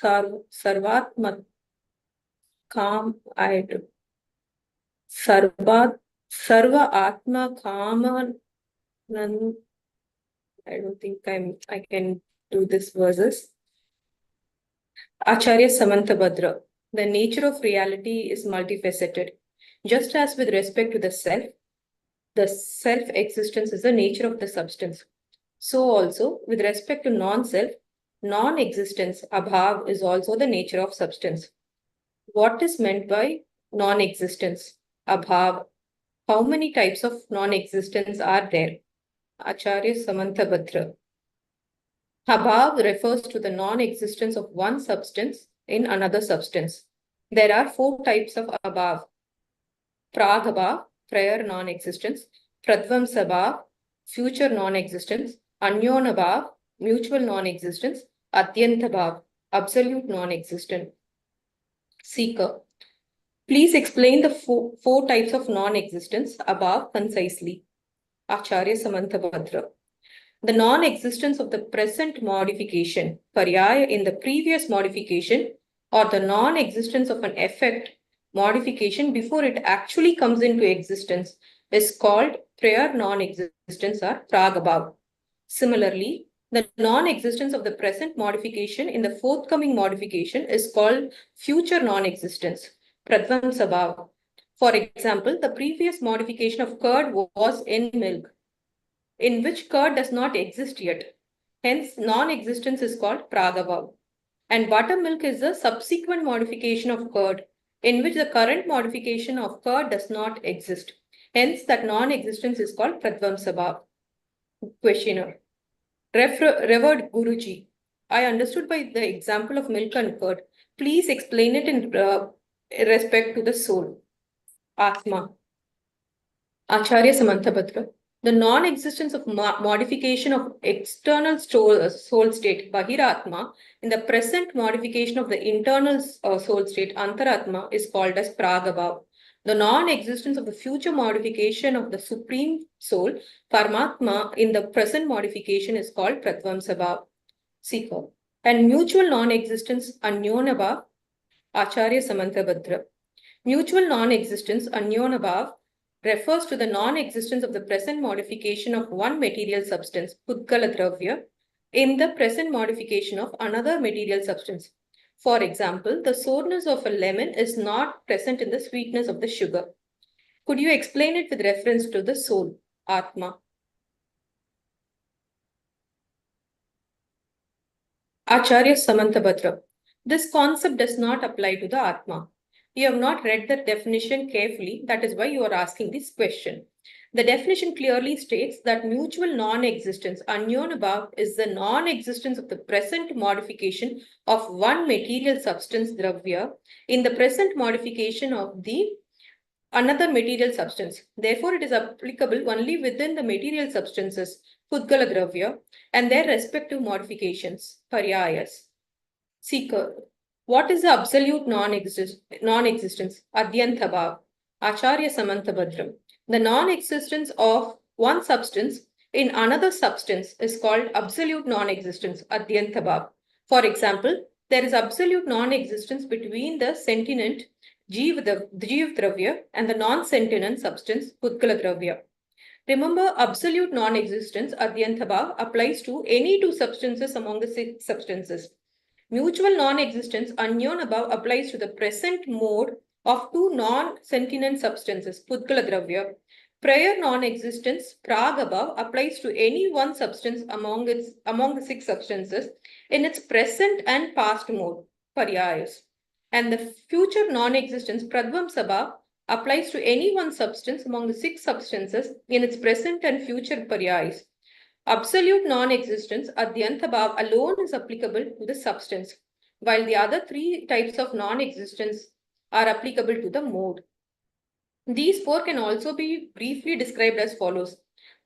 Sarvatma Kam, Sarva Atma Kama. I don't think I can do this verses. Acharya Samantabhadra. The nature of reality is multifaceted. Just as with respect to the self-existence is the nature of the substance. So also, with respect to non-self, non-existence, Abhāva, is also the nature of substance. What is meant by non-existence, Abhāva? How many types of non-existence are there? Acharya Samantabhadra. Abhāva refers to the non-existence of one substance in another substance. There are 4 types of Abhāva. Prāgabhāva, prior non-existence; Pradhvaṃsābhāva, future non-existence; Anyonabhāva, mutual non-existence; Adyantabhāva, absolute non-existence. Seeker. Please explain the 4 types of non-existence above concisely. Acharya Samantabhadra. The non-existence of the present modification, paryaya in the previous modification, or the non-existence of an effect, modification, before it actually comes into existence, is called prior non-existence or Prāgabhāva. Similarly, the non-existence of the present modification in the forthcoming modification is called future non-existence, Pradhvaṃsābhāva. For example, the previous modification of curd was in milk, in which curd does not exist yet. Hence, non-existence is called Prāgabhāva. And buttermilk is the subsequent modification of curd, in which the current modification of curd does not exist. Hence, that non-existence is called Pradhvaṃsābhāva. Questioner. Revered Guruji, I understood by the example of milk and curd. Please explain it in respect to the soul. Atma. Acharya Samantabhadra. The non-existence of modification of external soul state, Bahiratma, in the present modification of the internal soul state, Antaratma, is called as Prāgabhāva. The non-existence of the future modification of the Supreme Soul, Paramatma, in the present modification is called Pradhvaṃsābhāva. Seeker. And mutual non-existence, Anyonabhāva, Acharya Samantabhadra. Mutual non-existence, Anyonabhāva, refers to the non-existence of the present modification of one material substance, Pudgala Dravya, in the present modification of another material substance. For example, the sourness of a lemon is not present in the sweetness of the sugar. Could you explain it with reference to the soul, Atma? Acharya Samantabhadra. This concept does not apply to the Atma. You have not read the definition carefully, that is why you are asking this question. The definition clearly states that mutual non-existence, Anyonabhāva, is the non-existence of the present modification of one material substance, Dravya, in the present modification of the another material substance. Therefore, it is applicable only within the material substances, Pudgala Dravya, and their respective modifications, Paryayas. Seeker. What is the absolute non-existence? Adyantabhāva. Acharya Samantabhadra. The non-existence of one substance in another substance is called absolute non-existence, Adyantabhāva. For example, there is absolute non-existence between the sentient Jiv Dravya and the non-sentient substance, Pudgala Dravya. Remember, absolute non-existence, Adyantabhāva, applies to any 2 substances among the 6 substances. Mutual non-existence, Anyonabhāva, applies to the present mode of 2 non-sentient substances, Pudgala Dravya. Prior non-existence, Prāgabhāva, applies to any one substance among the 6 substances in its present and past mode, Paryayas. And the future non-existence, Pradhvaṃsābhāva, applies to any one substance among the 6 substances in its present and future Paryayas. Absolute non-existence, Adyantabhāva, alone is applicable to the substance, while the other 3 types of non-existence are applicable to the mode. These 4 can also be briefly described as follows.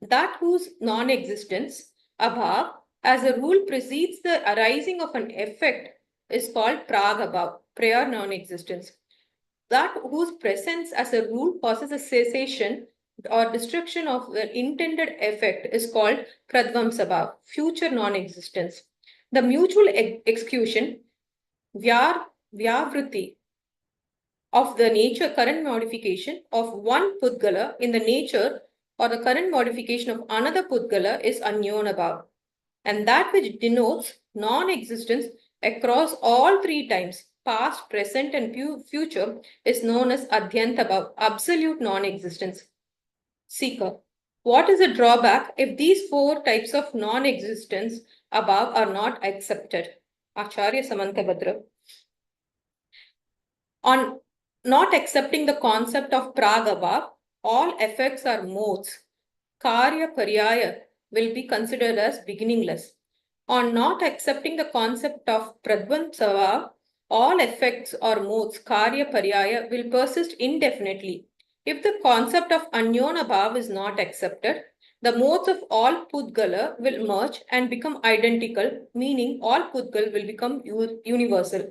That whose non-existence, Abhāva, as a rule precedes the arising of an effect is called Prāgabhāva, prior non-existence. That whose presence as a rule causes a cessation or destruction of the intended effect is called Pradhvaṃsābhāva, future non-existence. The mutual exclusion vyavritti of the nature current modification of one Pudgala in the nature or the current modification of another Pudgala is Anyonabhava. And that which denotes non-existence across all three times, past, present, and future, is known as Adhyanthabhava, absolute non-existence. Seeker. What is the drawback if these four types of non-existence above are not accepted? Acharya Samantabhadra. On not accepting the concept of Prāgabhāva, all effects are modes. Karya Paryaya will be considered as beginningless. On not accepting the concept of Pradhvaṃsābhāva, all effects or modes, Karya Paryaya, will persist indefinitely. If the concept of Anyonabhava is not accepted, the modes of all Pudgala will merge and become identical, meaning all Pudgal will become universal.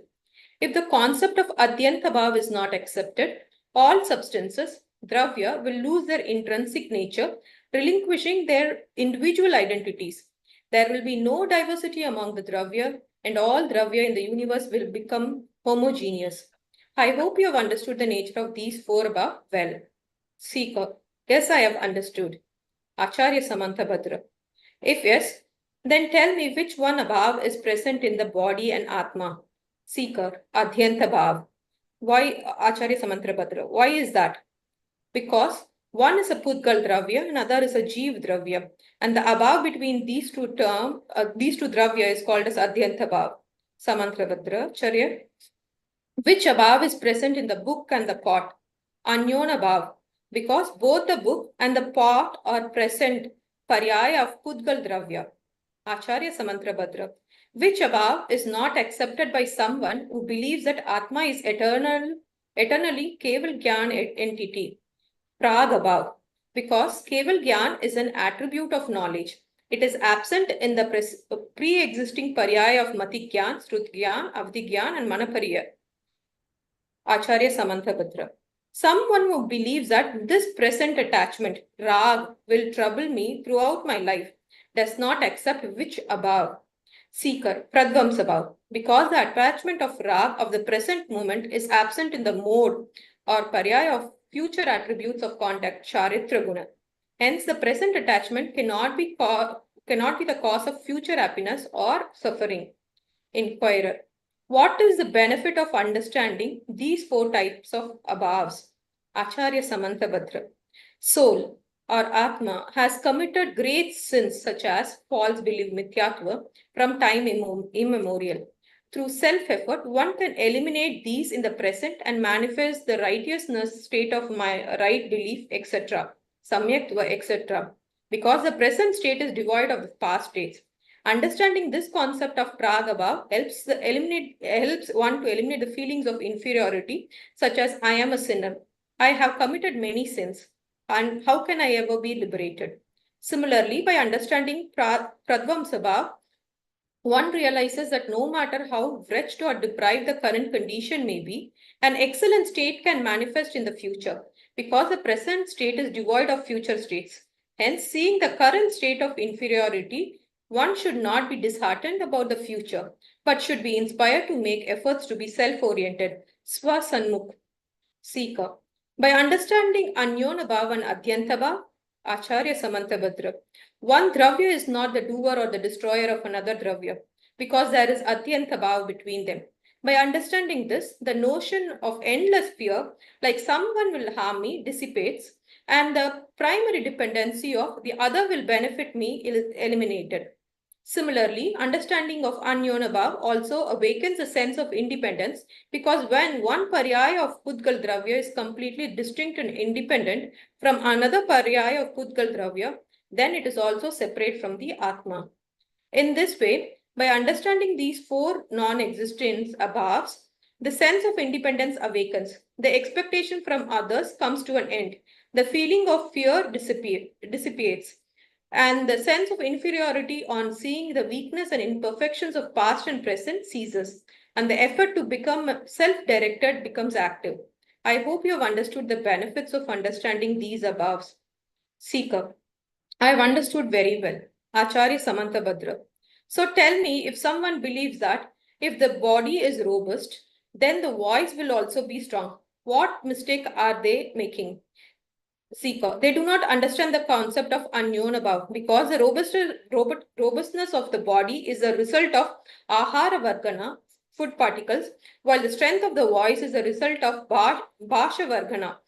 If the concept of Adhyanthabhava is not accepted, all substances, Dravya, will lose their intrinsic nature, relinquishing their individual identities. There will be no diversity among the Dravya, and all Dravya in the universe will become homogeneous. I hope you have understood the nature of these four above well. Seeker. Yes, I have understood. Acharya Samantabhadra. If yes, then tell me which one above is present in the body and Atma. Seeker. Adhyanthabhava. Why, Acharya Samantabhadra? Why is that? Because one is a Pudgal Dravya, another is a Jeev Dravya. And the above between these two Dravya is called as Adhyanthabhava. Samantabhadra. Charya. Which above is present in the book and the pot? Anyonabhava. Because both the book and the pot are present paryaya of Pudgal Dravya. Acharya Samantabhadra. Which above is not accepted by someone who believes that Atma is eternally Keval Gyan entity? Prāgabhāva. Because Keval Gyan is an attribute of knowledge. It is absent in the pre-existing paryaya of Mati Gyan, Srut Gyan, Avdi Gyan, and Manapariya. Acharya Samantabhadra. Someone who believes that this present attachment, Rag, will trouble me throughout my life, does not accept which above? Seeker, Pradhvaṃsābhāva. Because the attachment of Rag of the present moment is absent in the mode or paryaya of future attributes of contact, Charitra Guna. Hence, the present attachment cannot be the cause of future happiness or suffering. Inquirer. What is the benefit of understanding these four types of abhavas? Acharya Samantabhadra. Soul or Atma has committed great sins such as false belief, mithyatva, from time immemorial. Through self-effort, one can eliminate these in the present and manifest the righteousness state of my right belief, etc. Samyaktva, etc. Because the present state is devoid of the past states. Understanding this concept of Prāgabhāva helps one to eliminate the feelings of inferiority, such as I am a sinner, I have committed many sins, and how can I ever be liberated? Similarly, by understanding Pradhvaṃsābhāva, one realizes that no matter how wretched or deprived the current condition may be, an excellent state can manifest in the future, because the present state is devoid of future states. Hence, seeing the current state of inferiority, one should not be disheartened about the future, but should be inspired to make efforts to be self-oriented, swasanmukh, seeker. By understanding Anyonabhava and Adhyanthabhava, Acharya Samantabhadra, one Dravya is not the doer or the destroyer of another Dravya, because there is Adhyanthabhava between them. By understanding this, the notion of endless fear, like someone will harm me, dissipates, and the primary dependency of the other will benefit me is eliminated. Similarly, understanding of Anyonabhava also awakens a sense of independence, because when one paryaya of Pudgal Dravya is completely distinct and independent from another paryaya of Pudgal Dravya, then it is also separate from the Atma. In this way, by understanding these four non-existence abhavas, the sense of independence awakens. The expectation from others comes to an end. The feeling of fear dissipates. And the sense of inferiority on seeing the weakness and imperfections of past and present ceases. And the effort to become self-directed becomes active. I hope you have understood the benefits of understanding these abhavas. Seeker. I have understood very well. Acharya Samantabhadra. So tell me, if someone believes that If the body is robust, then the voice will also be strong. What mistake are they making? Seeker. They do not understand the concept of unknown above, because the robustness of the body is a result of ahara vargana, food particles, while the strength of the voice is a result of bhasha vargana,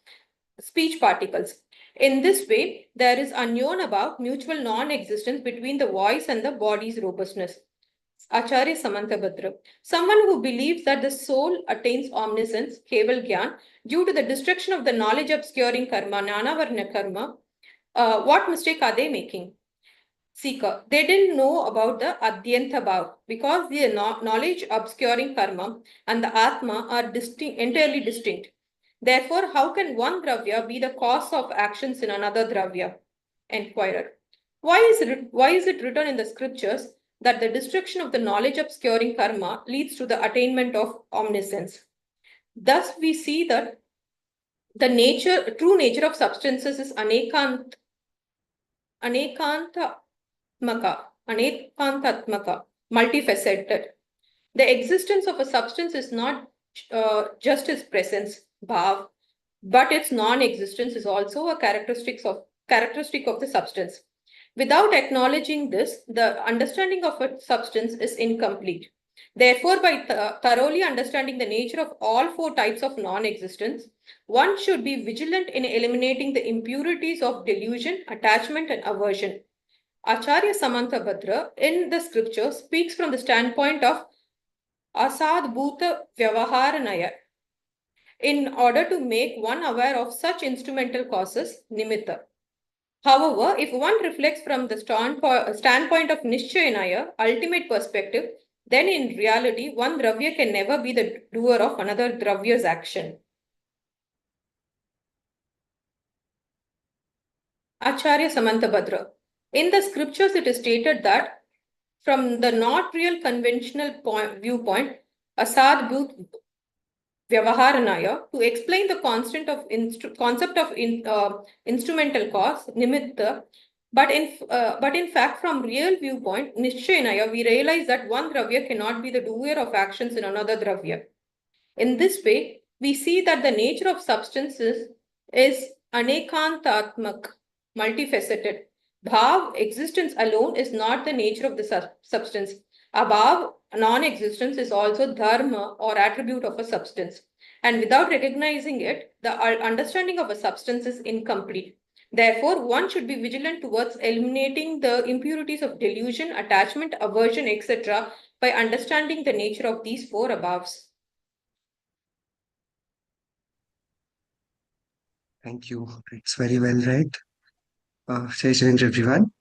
speech particles. In this way, there is unknown about mutual non-existence between the voice and the body's robustness. Acharya Samantabhadra. Someone who believes that the soul attains omniscience, Keval Gyan, due to the destruction of the knowledge obscuring karma, Nanavarna karma, what mistake are they making? Seeker. They didn't know about the Adyanta Bhav, because the knowledge obscuring karma and the Atma are entirely distinct. Therefore, how can one dravya be the cause of actions in another dravya? Enquirer. Why is it written in the scriptures that the destruction of the knowledge obscuring karma leads to the attainment of omniscience? Thus, we see that the true nature of substances is anekantatmaka, multifaceted. The existence of a substance is not just its presence, bhav, but its non-existence is also a characteristic of the substance. Without acknowledging this, the understanding of a substance is incomplete. Therefore, by thoroughly understanding the nature of all four types of non-existence, one should be vigilant in eliminating the impurities of delusion, attachment, and aversion. Acharya Samantabhadra in the scripture speaks from the standpoint of asadbhuta vyavaharanaya, in order to make one aware of such instrumental causes, nimitta. However, if one reflects from the standpoint of Nishchayanaya, ultimate perspective, then in reality, one dravya can never be the doer of another dravya's action. Acharya Samantabhadra. In the scriptures, it is stated that from the not real conventional viewpoint, asadbhut vyavaharanaya, to explain the concept of instrumental cause, nimitta, but in fact, from real viewpoint, nishchayanaya, we realize that one dravya cannot be the doer of actions in another dravya. In this way, we see that the nature of substances is anekantatmak, multifaceted. Bhav, existence alone, is not the nature of the substance. Abhav, non-existence, is also dharma or attribute of a substance. And without recognizing it, the understanding of a substance is incomplete. Therefore, one should be vigilant towards eliminating the impurities of delusion, attachment, aversion, etc. by understanding the nature of these four abhaves. Thank you. It's very well read. Jai Jinendra, everyone.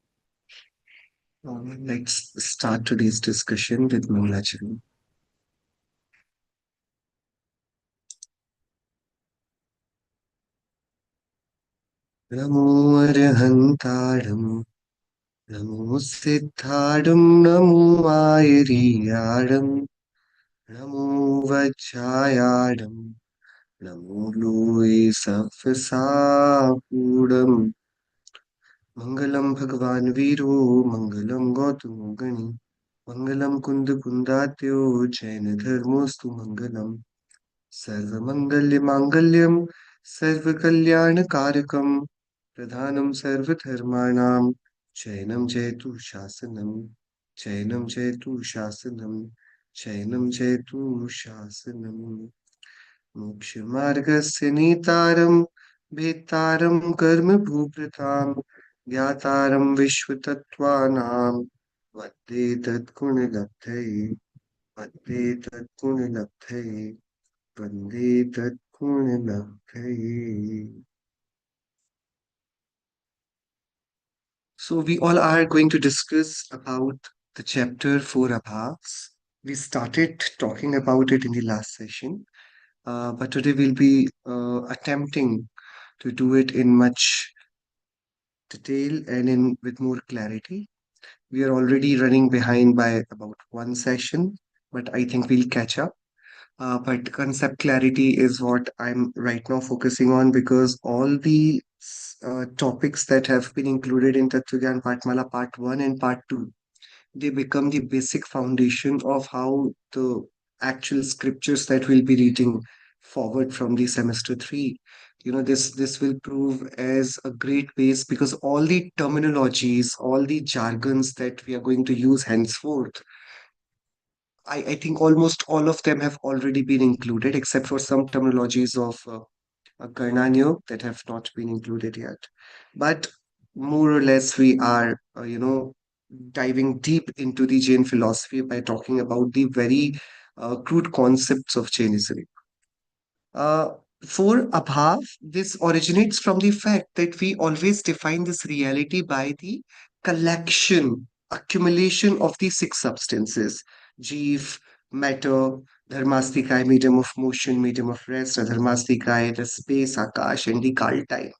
Let's start today's discussion with Mangalacharya. Namo Arhantaram, Namo Siddhadam, Namo Ayariyadam, Namo Vajjayadam, Namo Lui Safasapudam. Mangalam Bhagavan Viro, Mangalam Gautamo Gani, Mangalam Kunda Kundatyo, Jaina Dharmostu Mangalam, Sarva Mangalya Mangalyam, Sarva Kalyana Karakam, Pradhanam Sarva Dharmanam, Jainam Jaitu Shasanam, Jainam Jaitu Shasanam, Jainam Jaitu Shasanam, Moksha Margasya Nitaram, Bhetaram Karma Bhupratam, Gyataram Vishwatattvanam, Vande Tatgunilabdhaye, Vande Tatgunilabdhaye, Vande Tatgunilabdhaye. So we all are going to discuss about the chapter 4 Abhavas. We started talking about it in the last session, but today we'll be attempting to do it in much detail and in with more clarity. We are already running behind by about one session, but I think we'll catch up. But concept clarity is what I'm right now focusing on, because all the topics that have been included in Tattvajñāna Pāṭhamālā Part 1 and Part 2, They become the basic foundation of how the actual scriptures that we'll be reading forward from the semester 3, this will prove as a great base, because all the terminologies, all the jargons that we are going to use henceforth, I think almost all of them have already been included, except for some terminologies of Karnanyo that have not been included yet. But more or less, we are, diving deep into the Jain philosophy by talking about the very crude concepts of Jainism. Uh, for Abhav, this originates from the fact that we always define this reality by the accumulation of the six substances: Jeev, matter, Dharmastikaya, medium of motion, medium of rest, Adharmastikaya, the space, Akash, and the Kal time.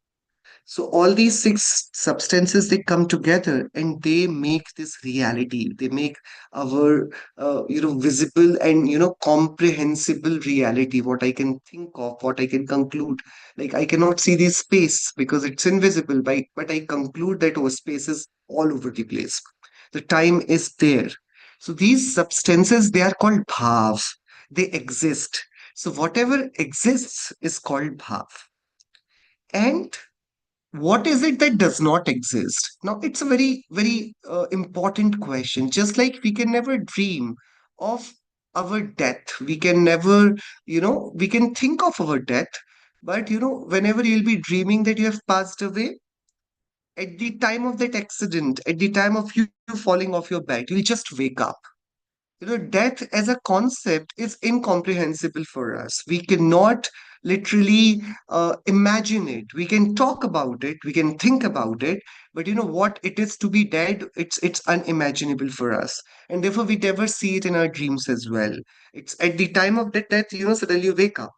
So all these six substances, they come together and they make this reality. They make our visible and comprehensible reality. What I can think of, what I can conclude. Like I cannot see this space because it's invisible, but I conclude that our space is all over the place. The time is there. So these substances, they are called bhav. They exist. So whatever exists is called bhav. And what is it that does not exist? Now, it's a very, very important question. Just like we can never dream of our death, we can never, we can think of our death, but, whenever you'll be dreaming that you have passed away, at the time of that accident, at the time of you falling off your bed, you'll just wake up. Death as a concept is incomprehensible for us. We cannot literally imagine it. We can talk about it, we can think about it, but what it is to be dead, it's unimaginable for us, and therefore we never see it in our dreams as well. It's at the time of that death, suddenly you wake up.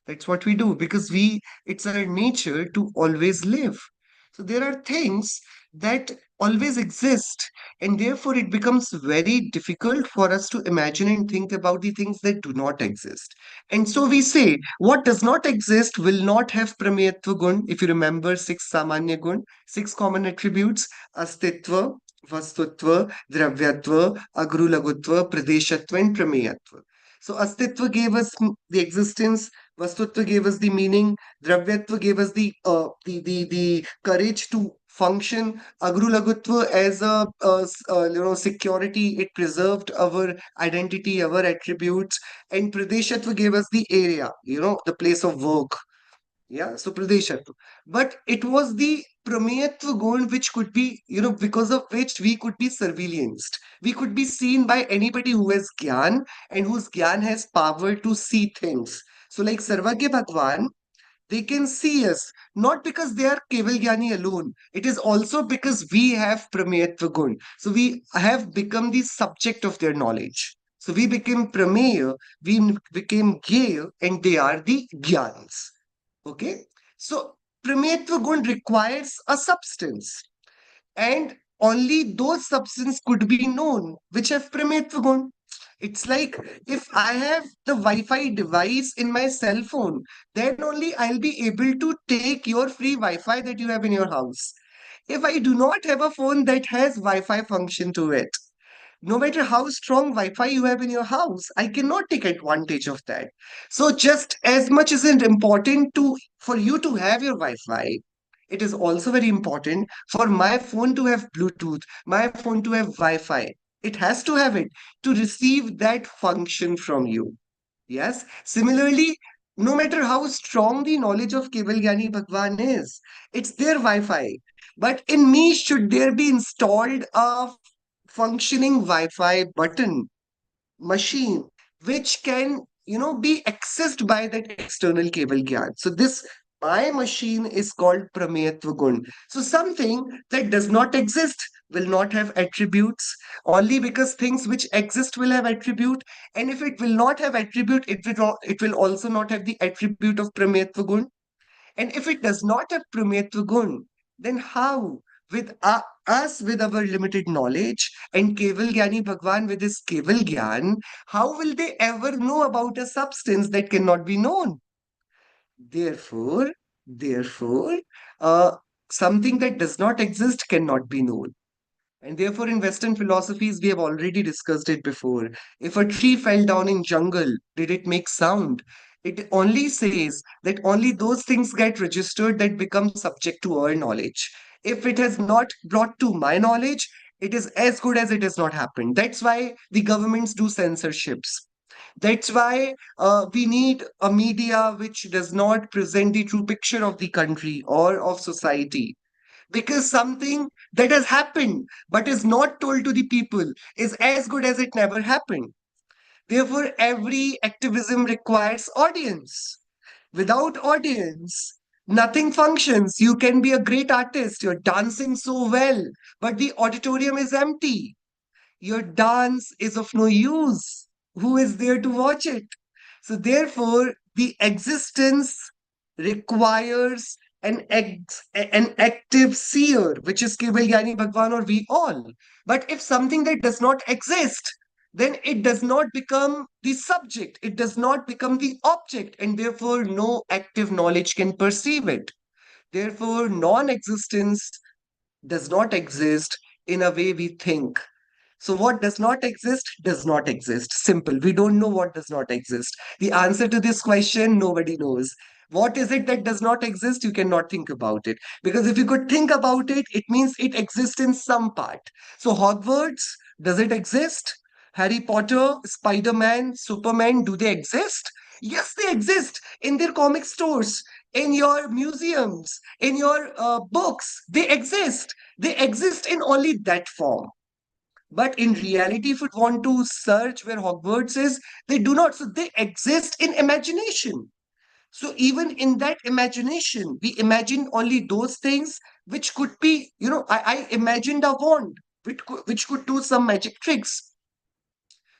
That's what we do because it's our nature to always live. So there are things that always exist, and therefore it becomes very difficult for us to imagine and think about the things that do not exist. And so we say, what does not exist will not have prameyatva gun. If you remember six samanya gun, six common attributes: astitva, vastutva, dravyatva, agrulagutva, pradeshatva, and prameyatva. So Astitva gave us the existence, Vastutva gave us the meaning, Dravyatva gave us the courage to function, Agrulagutva as security, it preserved our identity, our attributes, and Pradeshatva gave us the area, the place of work. Yeah, so Pradeshatva. But it was the Prameyatva gun which could be, because of which we could be surveillanced. We could be seen by anybody who has Gyan and whose Gyan has power to see things. So, like Sarvagya Bhagwan, they can see us, not because they are Keval Gyani alone. It is also because we have Prameyatva gun. So, we have become the subject of their knowledge. So, we became Prameya, we became Gyeya, and they are the Gyans. Okay, so Prametva gun requires a substance, and only those substances could be known which have Prametva gun. It's like if I have the Wi-Fi device in my cell phone, then only I'll be able to take your free Wi-Fi that you have in your house. If I do not have a phone that has Wi-Fi function to it, no matter how strong Wi-Fi you have in your house, I cannot take advantage of that. So just as much is it important to for you to have your Wi-Fi, it is also very important for my phone to have Bluetooth, my phone to have Wi-Fi. It has to have it to receive that function from you. Yes. Similarly, no matter how strong the knowledge of Keval Gyani Bhagwan is, it's their Wi-Fi. But in me, should there be installed a functioning Wi-Fi button machine which can be accessed by that external cable gyan. So this my machine is called Prametva gun. So something that does not exist will not have attributes, only because things which exist will have attribute, and if it will not have attribute, it will also not have the attribute of Prametva gun. And if it does not have Prametva gun, then how? With us, with our limited knowledge, and Keval Gyani Bhagwan with his Keval Gyan, how will they ever know about a substance that cannot be known? Therefore, therefore, uh, something that does not exist cannot be known. And therefore, in Western philosophies, we have already discussed it before. If a tree fell down in jungle, did it make sound? It only says that only those things get registered that become subject to our knowledge. If it has not brought to my knowledge, it is as good as it has not happened. That's why the governments do censorships. That's why we need a media which does not present the true picture of the country or of society, because something that has happened but is not told to the people is as good as it never happened. Therefore, every activism requires audience. Without audience, nothing functions. You can be a great artist, you're dancing so well, but the auditorium is empty. Your dance is of no use. Who is there to watch it? So, therefore, the existence requires an active seer, which is Keval Gyani Bhagwan or we all. But if something that does not exist, then it does not become the subject, it does not become the object, and therefore no active knowledge can perceive it. Therefore, non existence does not exist in a way we think. So, what does not exist does not exist. Simple. We don't know what does not exist. The answer to this question, nobody knows. What is it that does not exist? You cannot think about it. Because if you could think about it, it means it exists in some part. So, Hogwarts, does it exist? Harry Potter, Spider Man, Superman, do they exist? Yes, they exist in their comic stores, in your museums, in your books. They exist. They exist in only that form. But in reality, if you want to search where Hogwarts is, they do not. So they exist in imagination. So even in that imagination, we imagine only those things which could be, I imagined a wand which could do some magic tricks.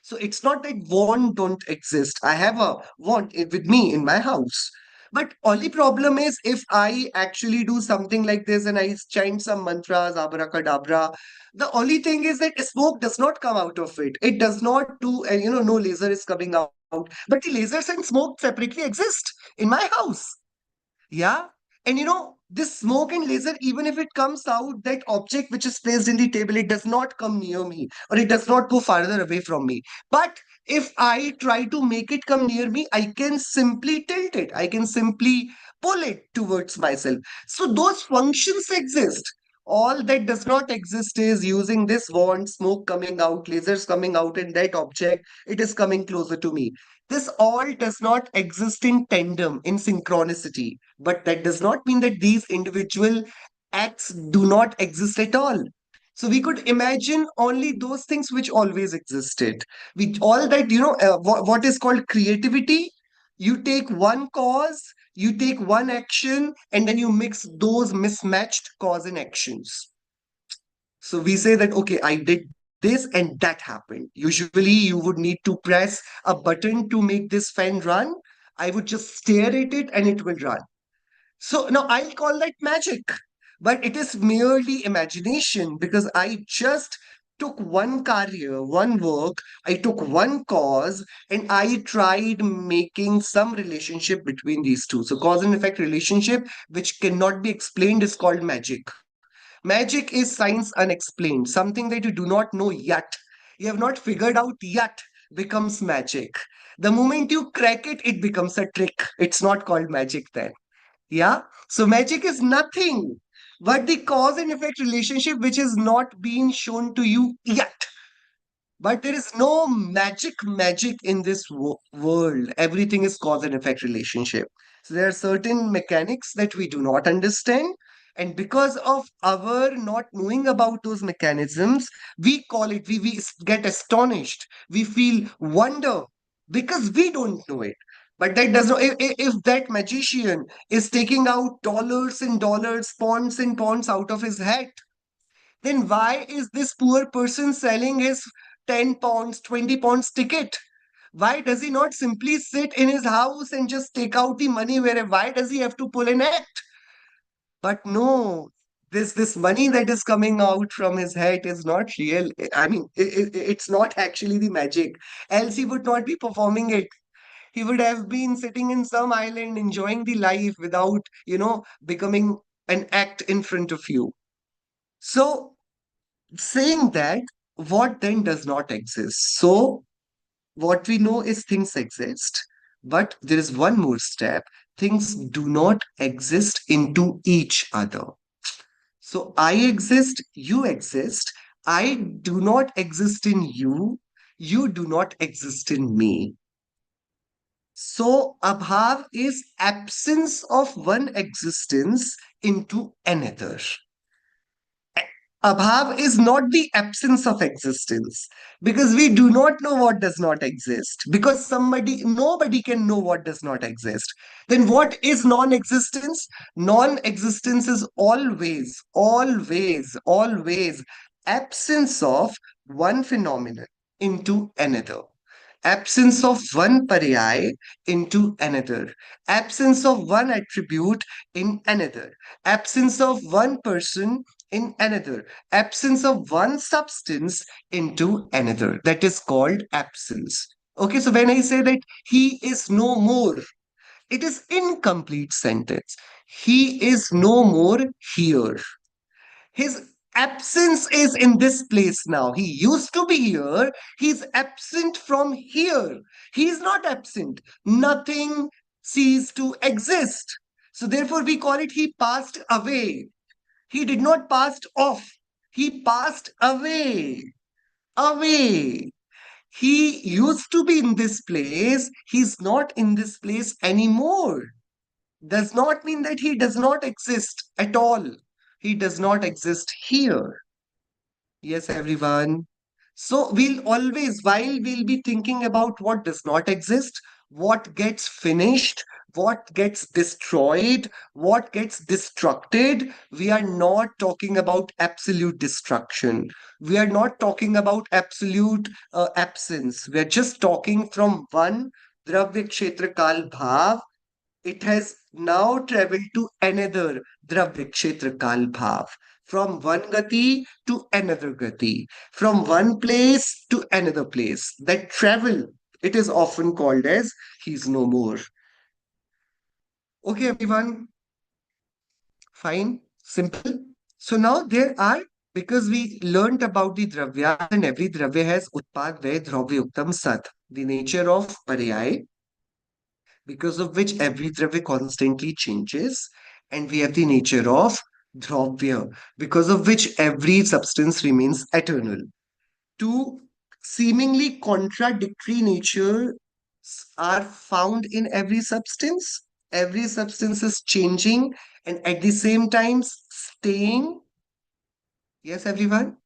So it's not that wand don't exist. I have a wand with me in my house. But only problem is if I actually do something like this and I chant some mantras, abracadabra, the only thing is that smoke does not come out of it. It does not do, and no laser is coming out. But the lasers and smoke separately exist in my house. Yeah. And this smoke and laser, even if it comes out, that object which is placed in the table, it does not come near me or it does not go farther away from me. But if I try to make it come near me, I can simply tilt it. I can simply pull it towards myself. So those functions exist. All that does not exist is using this wand, smoke coming out, lasers coming out, and that object, it is coming closer to me. This all does not exist in tandem, in synchronicity, but that does not mean that these individual acts do not exist at all. So we could imagine only those things which always existed. We all that what is called creativity. You take one cause, you take one action, and then you mix those mismatched cause and actions. So we say that, okay, I did this and that happened. Usually you would need to press a button to make this fan run. I would just stare at it and it will run. So now I'll call that magic, but it is merely imagination because I just took one career, one work, I took one cause, and I tried making some relationship between these two. So cause and effect relationship, which cannot be explained, is called magic. Magic is science unexplained, something that you do not know yet. You have not figured out yet becomes magic. The moment you crack it, it becomes a trick. It's not called magic then. Yeah. So magic is nothing but the cause and effect relationship which is not being shown to you yet. But there is no magic in this world. Everything is cause and effect relationship. So there are certain mechanics that we do not understand. And because of our not knowing about those mechanisms, we call it, we get astonished. We feel wonder because we don't know it. But that does not, if that magician is taking out dollars and dollars, pounds and pounds out of his hat, then why is this poor person selling his 10 pounds, 20 pounds ticket? Why does he not simply sit in his house and just take out the money? Why does he have to pull an act? But no, this money that is coming out from his head is not real. I mean, it's not actually the magic. Else he would not be performing it. He would have been sitting in some island enjoying the life without, becoming an act in front of you. So saying that what then does not exist. So what we know is things exist, but there is one more step. Things do not exist into each other. So I exist, you exist. I do not exist in you. You do not exist in me. So abhav is absence of one existence into another. Abhav is not the absence of existence, because we do not know what does not exist, because nobody can know what does not exist. Then what is non-existence? Non-existence is always absence of one phenomenon into another. Absence of one paryay into another. Absence of one attribute in another. Absence of one person in another. Absence of one substance into another. That is called absence. Okay, so when I say that he is no more, it is incomplete sentence. He is no more here. His absence is in this place now. He used to be here. He's absent from here. He's not absent. Nothing ceased to exist. So therefore we call it he passed away. He did not pass off. He passed away. Away. He used to be in this place. He's not in this place anymore. Does not mean that he does not exist at all. He does not exist here. Yes, everyone. So while we'll be thinking about what does not exist, what gets finished, what gets destroyed, what gets destructed, we are not talking about absolute destruction. We are not talking about absolute absence. We are just talking from one Dravya Kshetra Kal Bhav. It has now traveled to another Dravya Kshetra Kal Bhav, from one gati to another gati, from one place to another place. That travel, it is often called as he's no more. Okay, everyone, fine, simple. So now there are, because we learned about the Dravya, and every Dravya has Utpad, Vay, Dravya, Uktam, Sat, the nature of Paryay, because of which every Dravya constantly changes, and we have the nature of Dravya, because of which every substance remains eternal. Two seemingly contradictory natures are found in every substance. Every substance is changing and at the same time staying. Yes, everyone?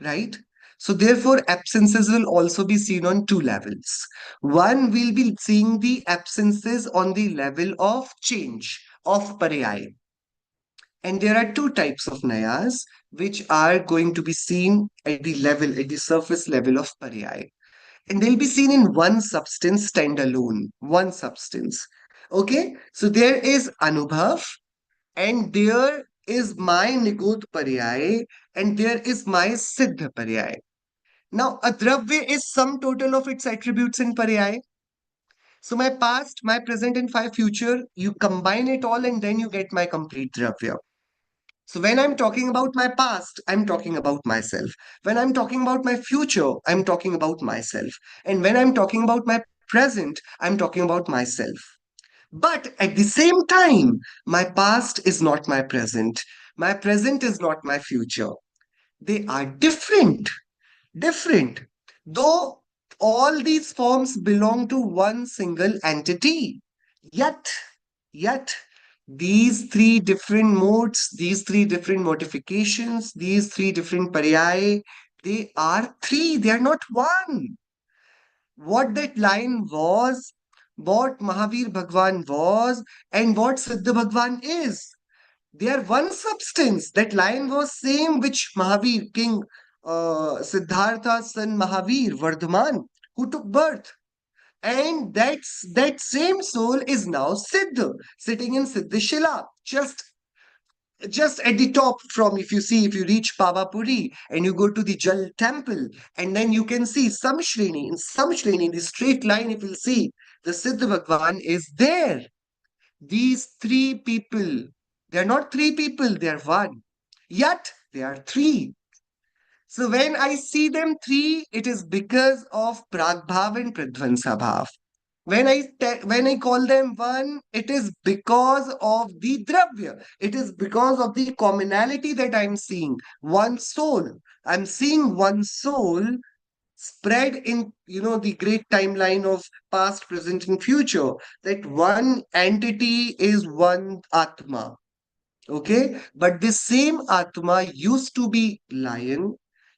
Right? So therefore, absences will also be seen on two levels. One will be seeing the absences on the level of change, of paryay. And there are two types of nayas which are going to be seen at the level, at the surface level of paryay. And they'll be seen in one substance standalone, one substance. Okay, so there is anubhav, and there is my nigodh paryay, and there is my siddha paryay. Now, a dravya is sum total of its attributes in paryay. So my past, my present, and my future, you combine it all and then you get my complete dravya. So when I'm talking about my past, I'm talking about myself. When I'm talking about my future, I'm talking about myself. And when I'm talking about my present, I'm talking about myself. But at the same time, my past is not my present. My present is not my future. They are different. Different. Though all these forms belong to one single entity. Yet, yet, these three different modes, these three different modifications, these three different paryai, they are three, they are not one. What that line was, what Mahavir Bhagwan was, and what Siddha Bhagwan is. They are one substance. That line was same which Mahavir, King Siddhartha's son Mahavir, Vardhaman, who took birth. And that same soul is now Siddha, sitting in Siddhishila, just at the top from, if you see, if you reach Pavapuri and you go to the Jal temple, and then you can see some Shreni, in the straight line, if you see, the Siddha Bhagwan is there. These three people, they are not three people, they are one. Yet they are three. So when I see them three, it is because of Prāgabhāva and Pradhvaṃsābhāva. When I call them one, it is because of the dravya. It is because of the commonality that I'm seeing. One soul. I'm seeing one soul spread in, the great timeline of past, present, and future. That one entity is one Atma. Okay, but this same Atma used to be lion,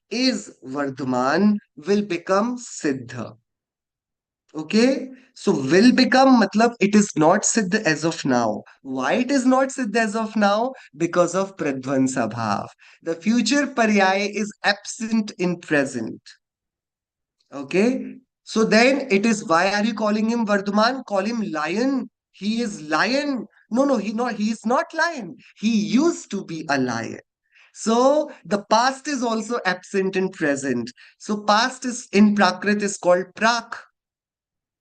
is Vardhaman, will become Siddha. Okay, so will become matlab it is not Siddha as of now. Why it is not Siddha as of now? Because of Pradhvaṃsābhāva. The future paryaya is absent in present. Okay, so then it is why are you calling him Vardhaman? Call him lion. He is lion. No, no, he is not lion. He used to be a lion. So the past is also absent in present. So past is in Prakrit is called Prak.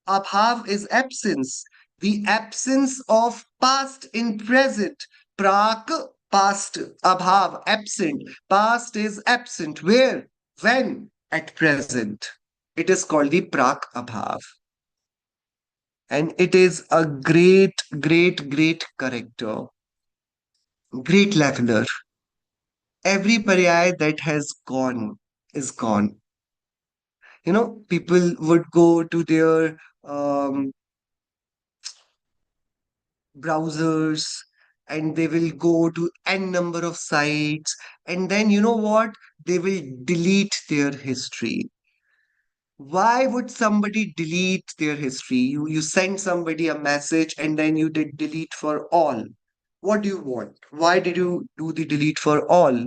Abhav is absence. The absence of past in present. Prak, past. Abhav, absent. Past is absent. Where? When? At present. It is called the Prak Abhav. And it is a great, great, great character. Great leveler. Every paryaya that has gone is gone. People would go to their browsers and they will go to n number of sites, and then you know what, they will delete their history. Why would somebody delete their history? You send somebody a message and then you did delete for all. What do you want? Why did you do the delete for all?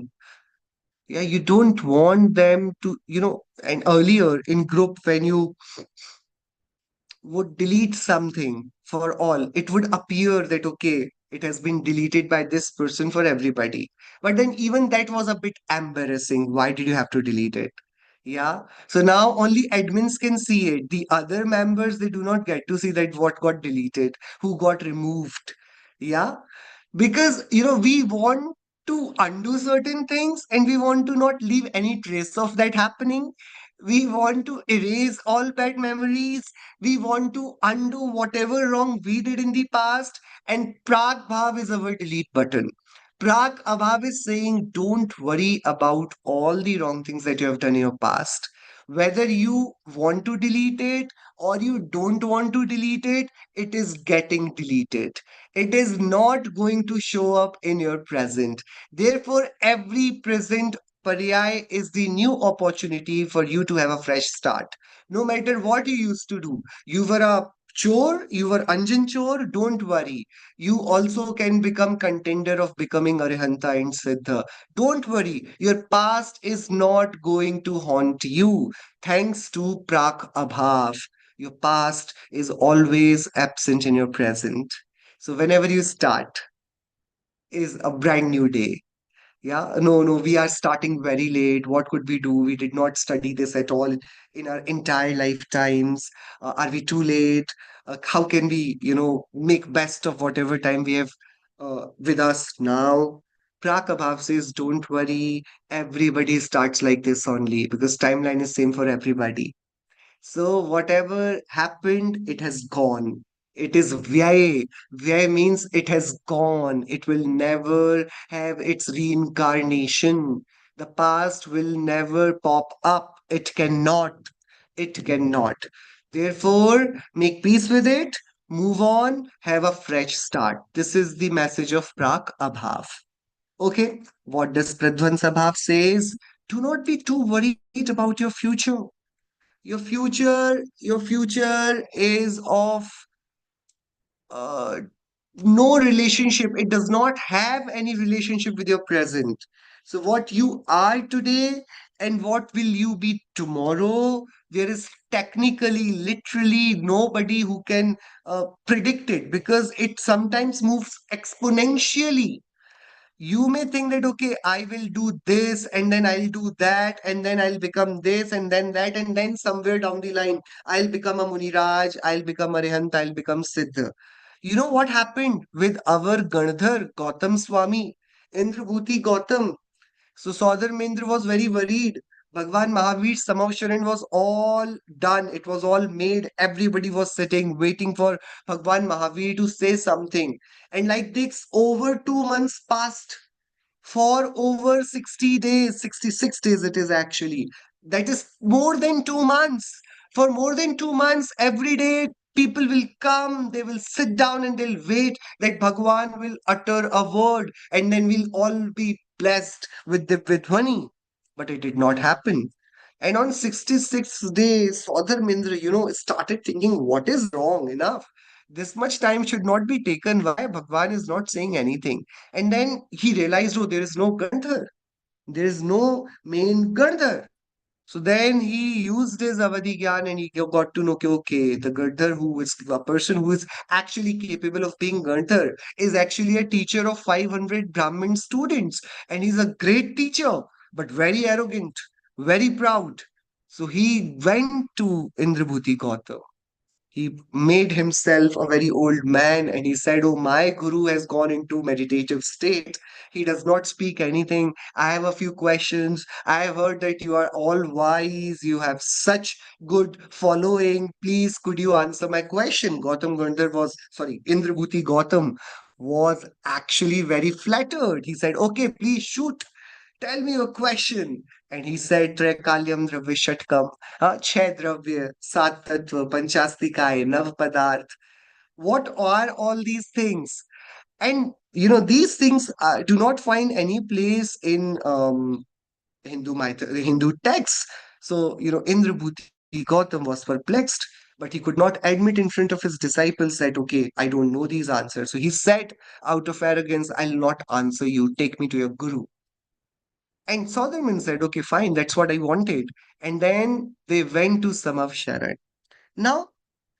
Yeah, you don't want them to, and earlier in group when you would delete something for all, it would appear that, okay, it has been deleted by this person for everybody. But then even that was a bit embarrassing. Why did you have to delete it? Yeah. So now only admins can see it. The other members, they do not get to see that what got deleted, who got removed. Yeah, because we want to undo certain things and we want to not leave any trace of that happening. We want to erase all bad memories. We want to undo whatever wrong we did in the past, and Prag Bhav is our delete button. Prag Abhav is saying don't worry about all the wrong things that you have done in your past. Whether you want to delete it or you don't want to delete it, it is getting deleted. It is not going to show up in your present. Therefore, every present paryay is the new opportunity for you to have a fresh start. No matter what you used to do, you were a chore, you were Anjan chore, don't worry. You also can become contender of becoming Arihanta and Siddha. Don't worry, your past is not going to haunt you. Thanks to Prak Abhav, your past is always absent in your present. So whenever you start is a brand new day. Yeah, no, no, we are starting very late. What could we do? We did not study this at all in our entire lifetimes. Are we too late? How can we, make best of whatever time we have with us now? Prakabhav says, don't worry. Everybody starts like this only because timeline is same for everybody. So whatever happened, it has gone. It is vyay. Vyay means it has gone. It will never have its reincarnation. The past will never pop up. It cannot. It cannot. Therefore, make peace with it, move on, have a fresh start. This is the message of Prak Abhav. Okay, what does Pradhvaṃsābhāva says? Do not be too worried about your future. Your future is of uh, no relationship. It does not have any relationship with your present. So what you are today and what will you be tomorrow, there is technically literally nobody who can predict it because it sometimes moves exponentially. You may think that, okay, I will do this and then I'll do that and then I'll become this and then that and then somewhere down the line, I'll become a Muniraj, I'll become a Arihant, I'll become Siddha. You know what happened with our Ganadhar, Gautam Swami, Indrabhuti Gautam? So Saudar Mindra was very worried. Bhagwan Mahavir's Samavsharan was all done. It was all made. Everybody was sitting, waiting for Bhagwan Mahavir to say something. And like this, over 2 months passed. For over 60 days, 66 days it is actually. That is more than 2 months. For more than 2 months, every day people will come, they will sit down and they'll wait that Bhagwan will utter a word and then we'll all be blessed with the with honey. But it did not happen. And on 66 days, Father Mindra, started thinking, what is wrong? Enough. This much time should not be taken. Why Bhagwan is not saying anything? And then he realized, oh, there is no Gandhar. There is no main Gandhar. So then he used his Avadhi Gyan and he got to know, okay, the Gandhar who is a person who is actually capable of being Gandhar is actually a teacher of 500 Brahmin students. And he's a great teacher, but very arrogant, very proud. So he went to Indrabhuti Gautam. He made himself a very old man and he said, oh, my guru has gone into meditative state. He does not speak anything. I have a few questions. I have heard that you are all wise. You have such good following. Please, could you answer my question? Indrabhuti Gautam was actually very flattered. He said, okay, please shoot. Tell me a question. And he said, Trekalyam Dravya Shatkam, Chhe Dravya, Sat Tattva, Panchastikaya, Nav Padarth. What are all these things? And these things do not find any place in Hindu texts. So, Indrabhuti Gautam was perplexed, but he could not admit in front of his disciples that, okay, I don't know these answers. So he said, out of arrogance, I'll not answer you. Take me to your guru. And Soderman said, okay, fine, that's what I wanted. And then they went to Samav Sharan. Now,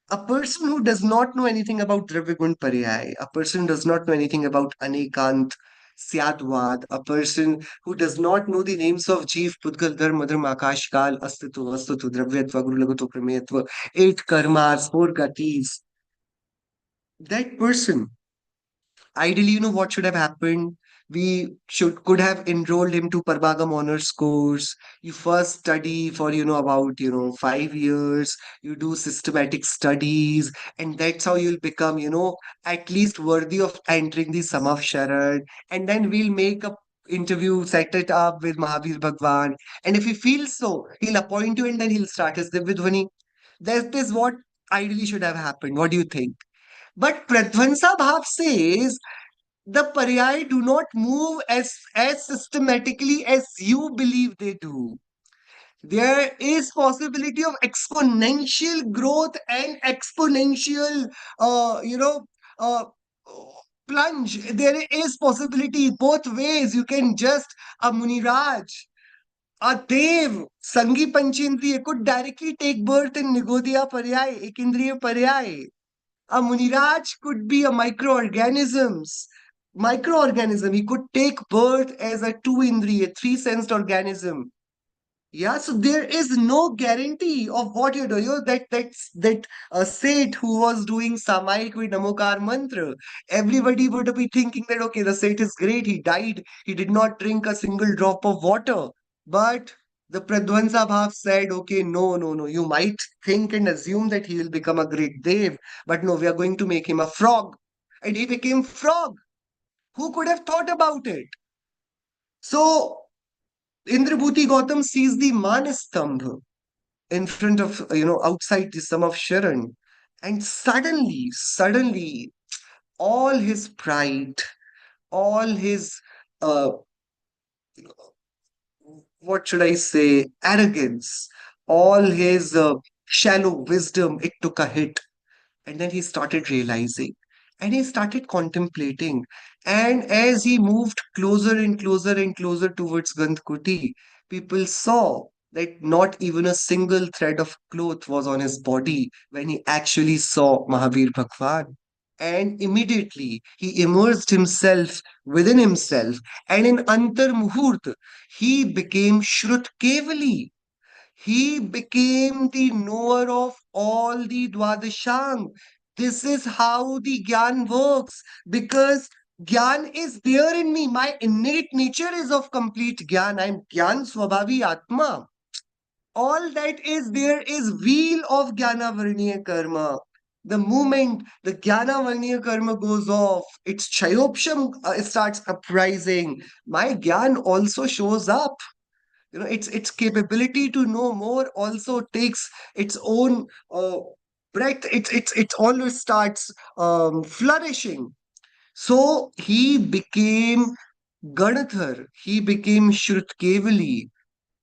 a person who does not know anything about Dravigun Paryay, a person who does not know anything about Anekant, Syadvad, a person who does not know the names of Jeev, Pudgal, Dharm, Madharm, Akash, Kal, Astitu, Vastutu, Dravyatva, Guru Lagato, Prameyatva, 8 karmas, 4 gatis, that person ideally, what should have happened? We should could have enrolled him to Parbagam honors course. You first study for about 5 years. You do systematic studies, and that's how you'll become at least worthy of entering the Samav Sharan. And then we'll make a interview, set it up with Mahavir Bhagwan. And if he feels so, he'll appoint you, and then he'll start his Divvidhvani. That is what ideally should have happened. What do you think? But Pradhvaṃsābhāva says the paryai do not move as systematically as you believe they do. There is possibility of exponential growth and exponential, uh, plunge. There is possibility both ways. You can just a Muniraj, a Dev, Sangi Panchindriya could directly take birth in Nigodya Paryai, Ekindriya Paryai. A Muniraj could be a microorganism. He could take birth as a two indriya, three-sensed organism. Yeah, so there is no guarantee of what you do. That Seth who was doing Samaik with Namokar mantra. Everybody would be thinking that okay, the Seth is great. He died. He did not drink a single drop of water. But the Pradhvaṃsābhāva said, okay, no, no, no. You might think and assume that he will become a great Dev, but no, we are going to make him a frog. And he became frog. Who could have thought about it? So Indrabhuti Gautam sees the Manastambha in front of, outside the sum of Sharan. And suddenly, all his pride, all his, uh, what should I say, arrogance, all his shallow wisdom, it took a hit. And then he started realizing and he started contemplating. And as he moved closer and closer and closer towards Gandhkuti, people saw that not even a single thread of cloth was on his body when he actually saw Mahavir Bhagwan. And immediately he immersed himself within himself, and in Antar Muhurt, he became Shrut Kevali. He became the knower of all the Dwadashang. This is how the Gyan works because Gyan is there in me. My innate nature is of complete Gyan. I'm Gyan Swabhavi Atma. All that is there is wheel of Jnana Varniya Karma. The moment the Jnana Varniya Karma goes off, its Chayopsham starts uprising. My Gyan also shows up. Its capability to know more also takes its own breath. It always starts flourishing. So he became Ganadhar, he became Shrutkevali.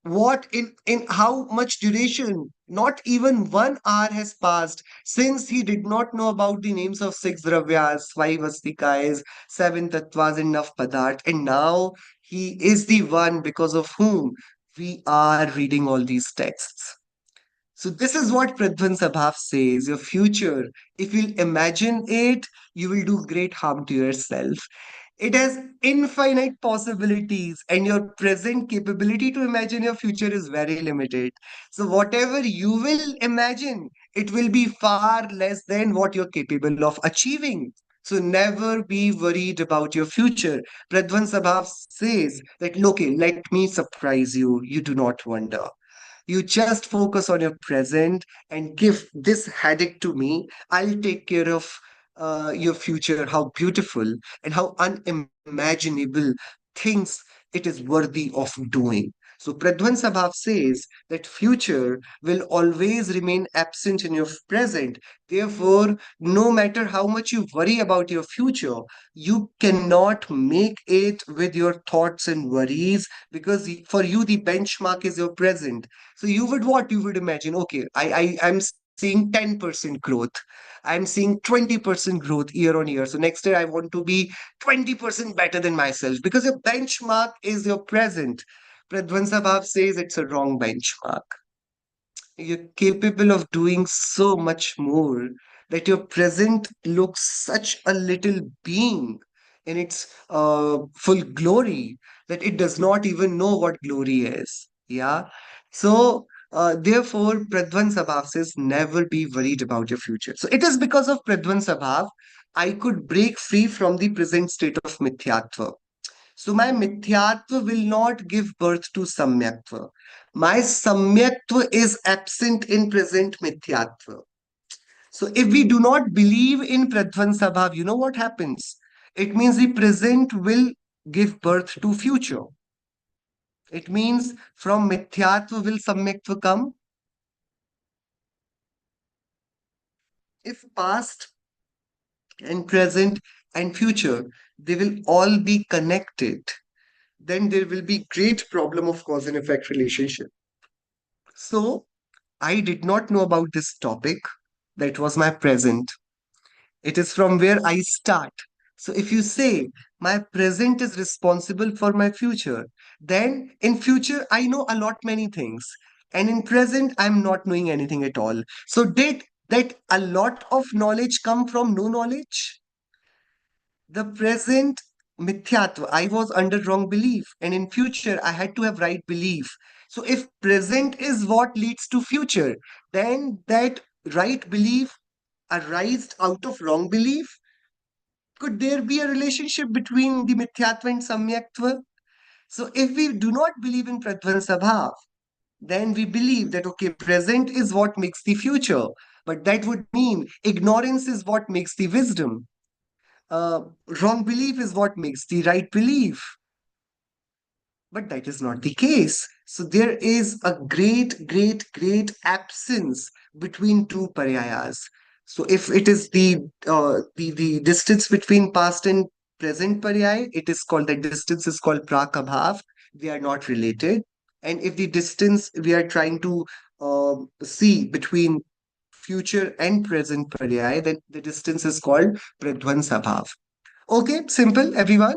What in how much duration? Not even 1 hour has passed since he did not know about the names of 6 dravyas, 5 astikais, 7 tattvas, and navpadarth, and now he is the one because of whom we are reading all these texts. So this is what Pradhvaṃsābhāva says. Your future, if you'll imagine it, you will do great harm to yourself. It has infinite possibilities, and your present capability to imagine your future is very limited. So whatever you will imagine, it will be far less than what you're capable of achieving. So never be worried about your future. Pradhvaṃsābhāva says that, okay, let me surprise you. You do not wonder. You just focus on your present and give this headache to me. I'll take care of your future, how beautiful and how unimaginable things it is worthy of doing. So Pradhvaṃsābhāva says that future will always remain absent in your present. Therefore, no matter how much you worry about your future, you cannot make it with your thoughts and worries, because for you the benchmark is your present. So you would what you would imagine, okay, I'm seeing 10% growth. I'm seeing 20% growth year on year. So next year I want to be 20% better than myself, because your benchmark is your present. Pradhvaṃsābhāva says it's a wrong benchmark. You're capable of doing so much more, that your present looks such a little being in its full glory, that it does not even know what glory is. Yeah. So, therefore, Pradhvaṃsābhāva says never be worried about your future. So, it is because of Pradhvaṃsābhāva I could break free from the present state of mithyatva. So my mithyatva will not give birth to samyaktva. My samyaktva is absent in present mithyatva. So if we do not believe in Pradhvaṃsābhāva, you know what happens? It means the present will give birth to future. It means from mithyatva will samyaktva come. If past and present and future, they will all be connected, then there will be great problem of cause and effect relationship. So I did not know about this topic. That was my present. It is from where I start. So if you say my present is responsible for my future, then in future I know a lot many things. And in present I'm not knowing anything at all. So did that a lot of knowledge come from no knowledge? The present mithyatva, I was under wrong belief, and in future I had to have right belief. So if present is what leads to future, then that right belief arised out of wrong belief. Could there be a relationship between the mithyatva and samyaktva? So if we do not believe in Pradhvaṃsābhāva, then we believe that okay, present is what makes the future, but that would mean ignorance is what makes the wisdom. uh, Wrong belief is what makes the right belief. But that is not the case. So there is a great absence between two paryayas. So if it is the distance between past and present paryaya, it is called, that distance is called Prāgabhāva. They are not related. And if the distance we are trying to see between future and present paryaya, then the distance is called Pradhvaṃsābhāva. Okay, simple, everyone.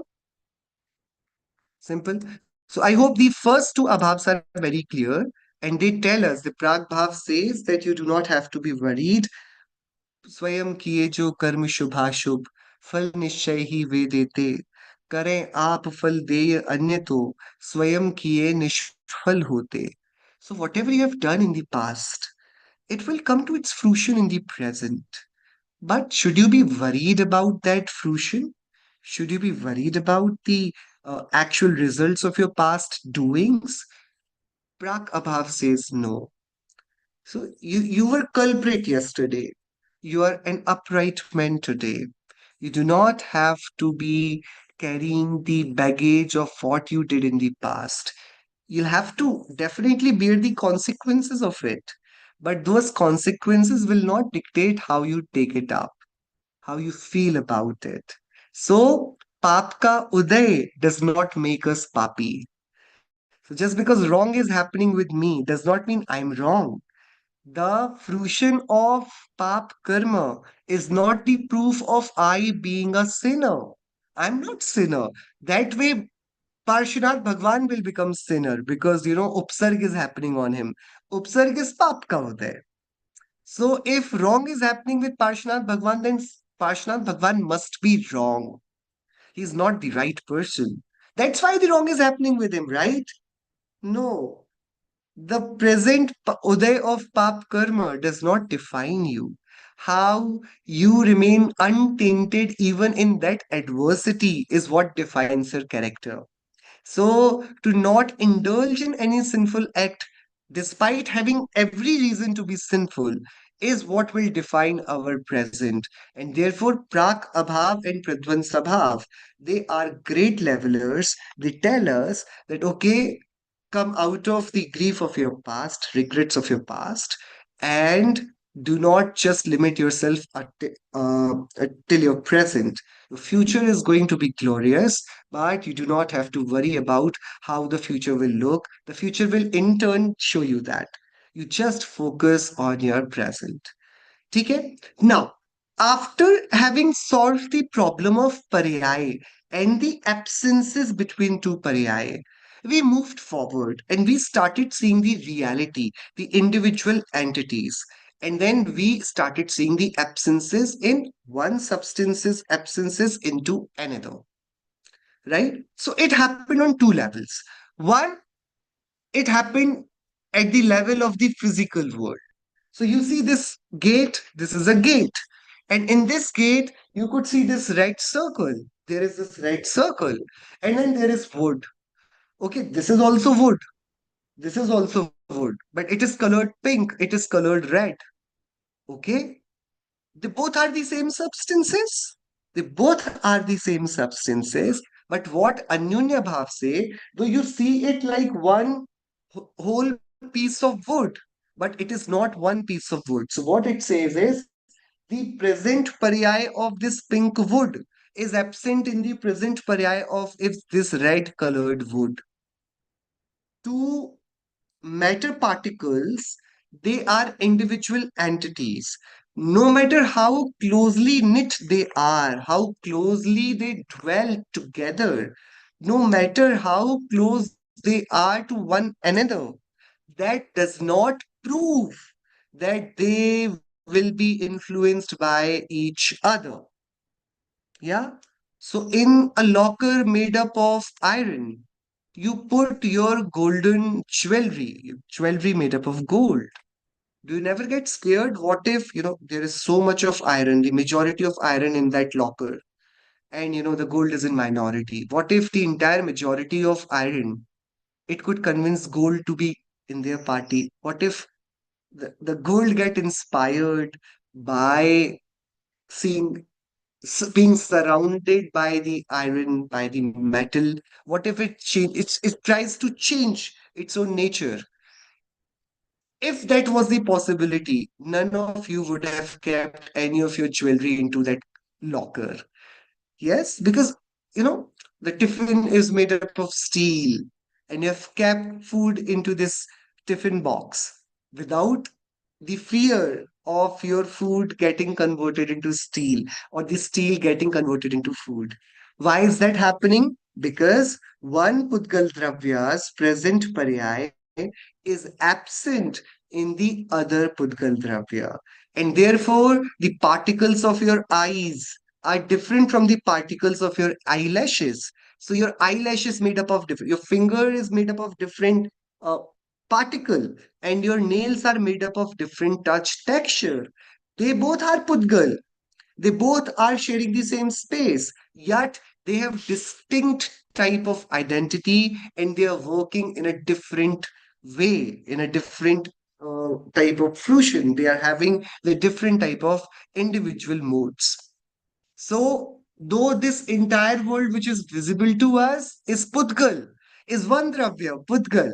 Simple. So I hope the first two abhavs are very clear, and they tell us, the Prāgabhāva says that you do not have to be worried. स्वयं किए जो कर्म शुभाशुभ फल निश्चय ही वे देते, करें आप फल देय अन्य तो स्वयं किए निष्फल होते. So whatever you have done in the past, it will come to its fruition in the present. But should you be worried about that fruition? Should you be worried about the actual results of your past doings? Prāgabhāva says no. So you were culprit yesterday. You are an upright man today. You do not have to be carrying the baggage of what you did in the past. You'll have to definitely bear the consequences of it. But those consequences will not dictate how you take it up, how you feel about it. So, paap ka uday does not make us papi. So, just because wrong is happening with me does not mean I'm wrong. The fruition of pap karma is not the proof of I being a sinner. I'm not sinner. That way, Parshvanath Bhagwan will become sinner because upsarg is happening on him. Upsarg is pap ka uday. So if wrong is happening with Parshvanath Bhagwan, then Parshvanath Bhagwan must be wrong. He's not the right person. That's why the wrong is happening with him, right? No. The present uday of pap karma does not define you. How you remain untainted even in that adversity is what defines your character. So, to not indulge in any sinful act, despite having every reason to be sinful, is what will define our present. And therefore, Prak Abhav and Pradhvaṃsābhāva, they are great levelers. They tell us that, okay, come out of the grief of your past, regrets of your past, and do not just limit yourself till your present. Your future is going to be glorious, but you do not have to worry about how the future will look. The future will in turn show you that. You just focus on your present. Okay? Now, after having solved the problem of paryay and the absences between two paryay, we moved forward and we started seeing the reality, the individual entities. And then we started seeing the absences in one substance's absences into another, right? So it happened on two levels. One, it happened at the level of the physical world. So you see this gate, this is a gate. And in this gate, you could see this red circle. There is this red circle. And then there is wood. Okay, this is also wood. This is also wood. But it is colored pink. It is colored red. Okay? They both are the same substances. They both are the same substances. But what Anyunya Bhav say, though you see it like one whole piece of wood, but it is not one piece of wood. So what it says is the present paryai of this pink wood is absent in the present paryai of this red colored wood. Two matter particles, they are individual entities. No matter how closely knit they are, how closely they dwell together, no matter how close they are to one another, that does not prove that they will be influenced by each other. Yeah. So in a locker made up of iron, you put your golden jewelry made up of gold. Do you never get scared? What if, there is so much of iron, the majority of iron in that locker, and, the gold is in minority? What if the entire majority of iron, it could convince gold to be in their party? What if the gold get inspired by seeing being surrounded by the iron, by the metal? What if it tries to change its own nature? If that was the possibility, none of you would have kept any of your jewelry into that locker. Yes, because the tiffin is made up of steel, and you have kept food into this tiffin box without the fear of your food getting converted into steel or the steel getting converted into food. Why is that happening? Because one Pudgal Dravya's present paryay is absent in the other Pudgal Dravya. And therefore, the particles of your eyes are different from the particles of your eyelashes. So your eyelash is made up of different, your finger is made up of different uh, particle, and your nails are made up of different touch texture. They both are Pudgal. They both are sharing the same space, yet they have distinct type of identity and they are working in a different way, in a different type of fruition. They are having the different type of individual modes. So, though this entire world which is visible to us is Pudgal, is one Dravya, Pudgal,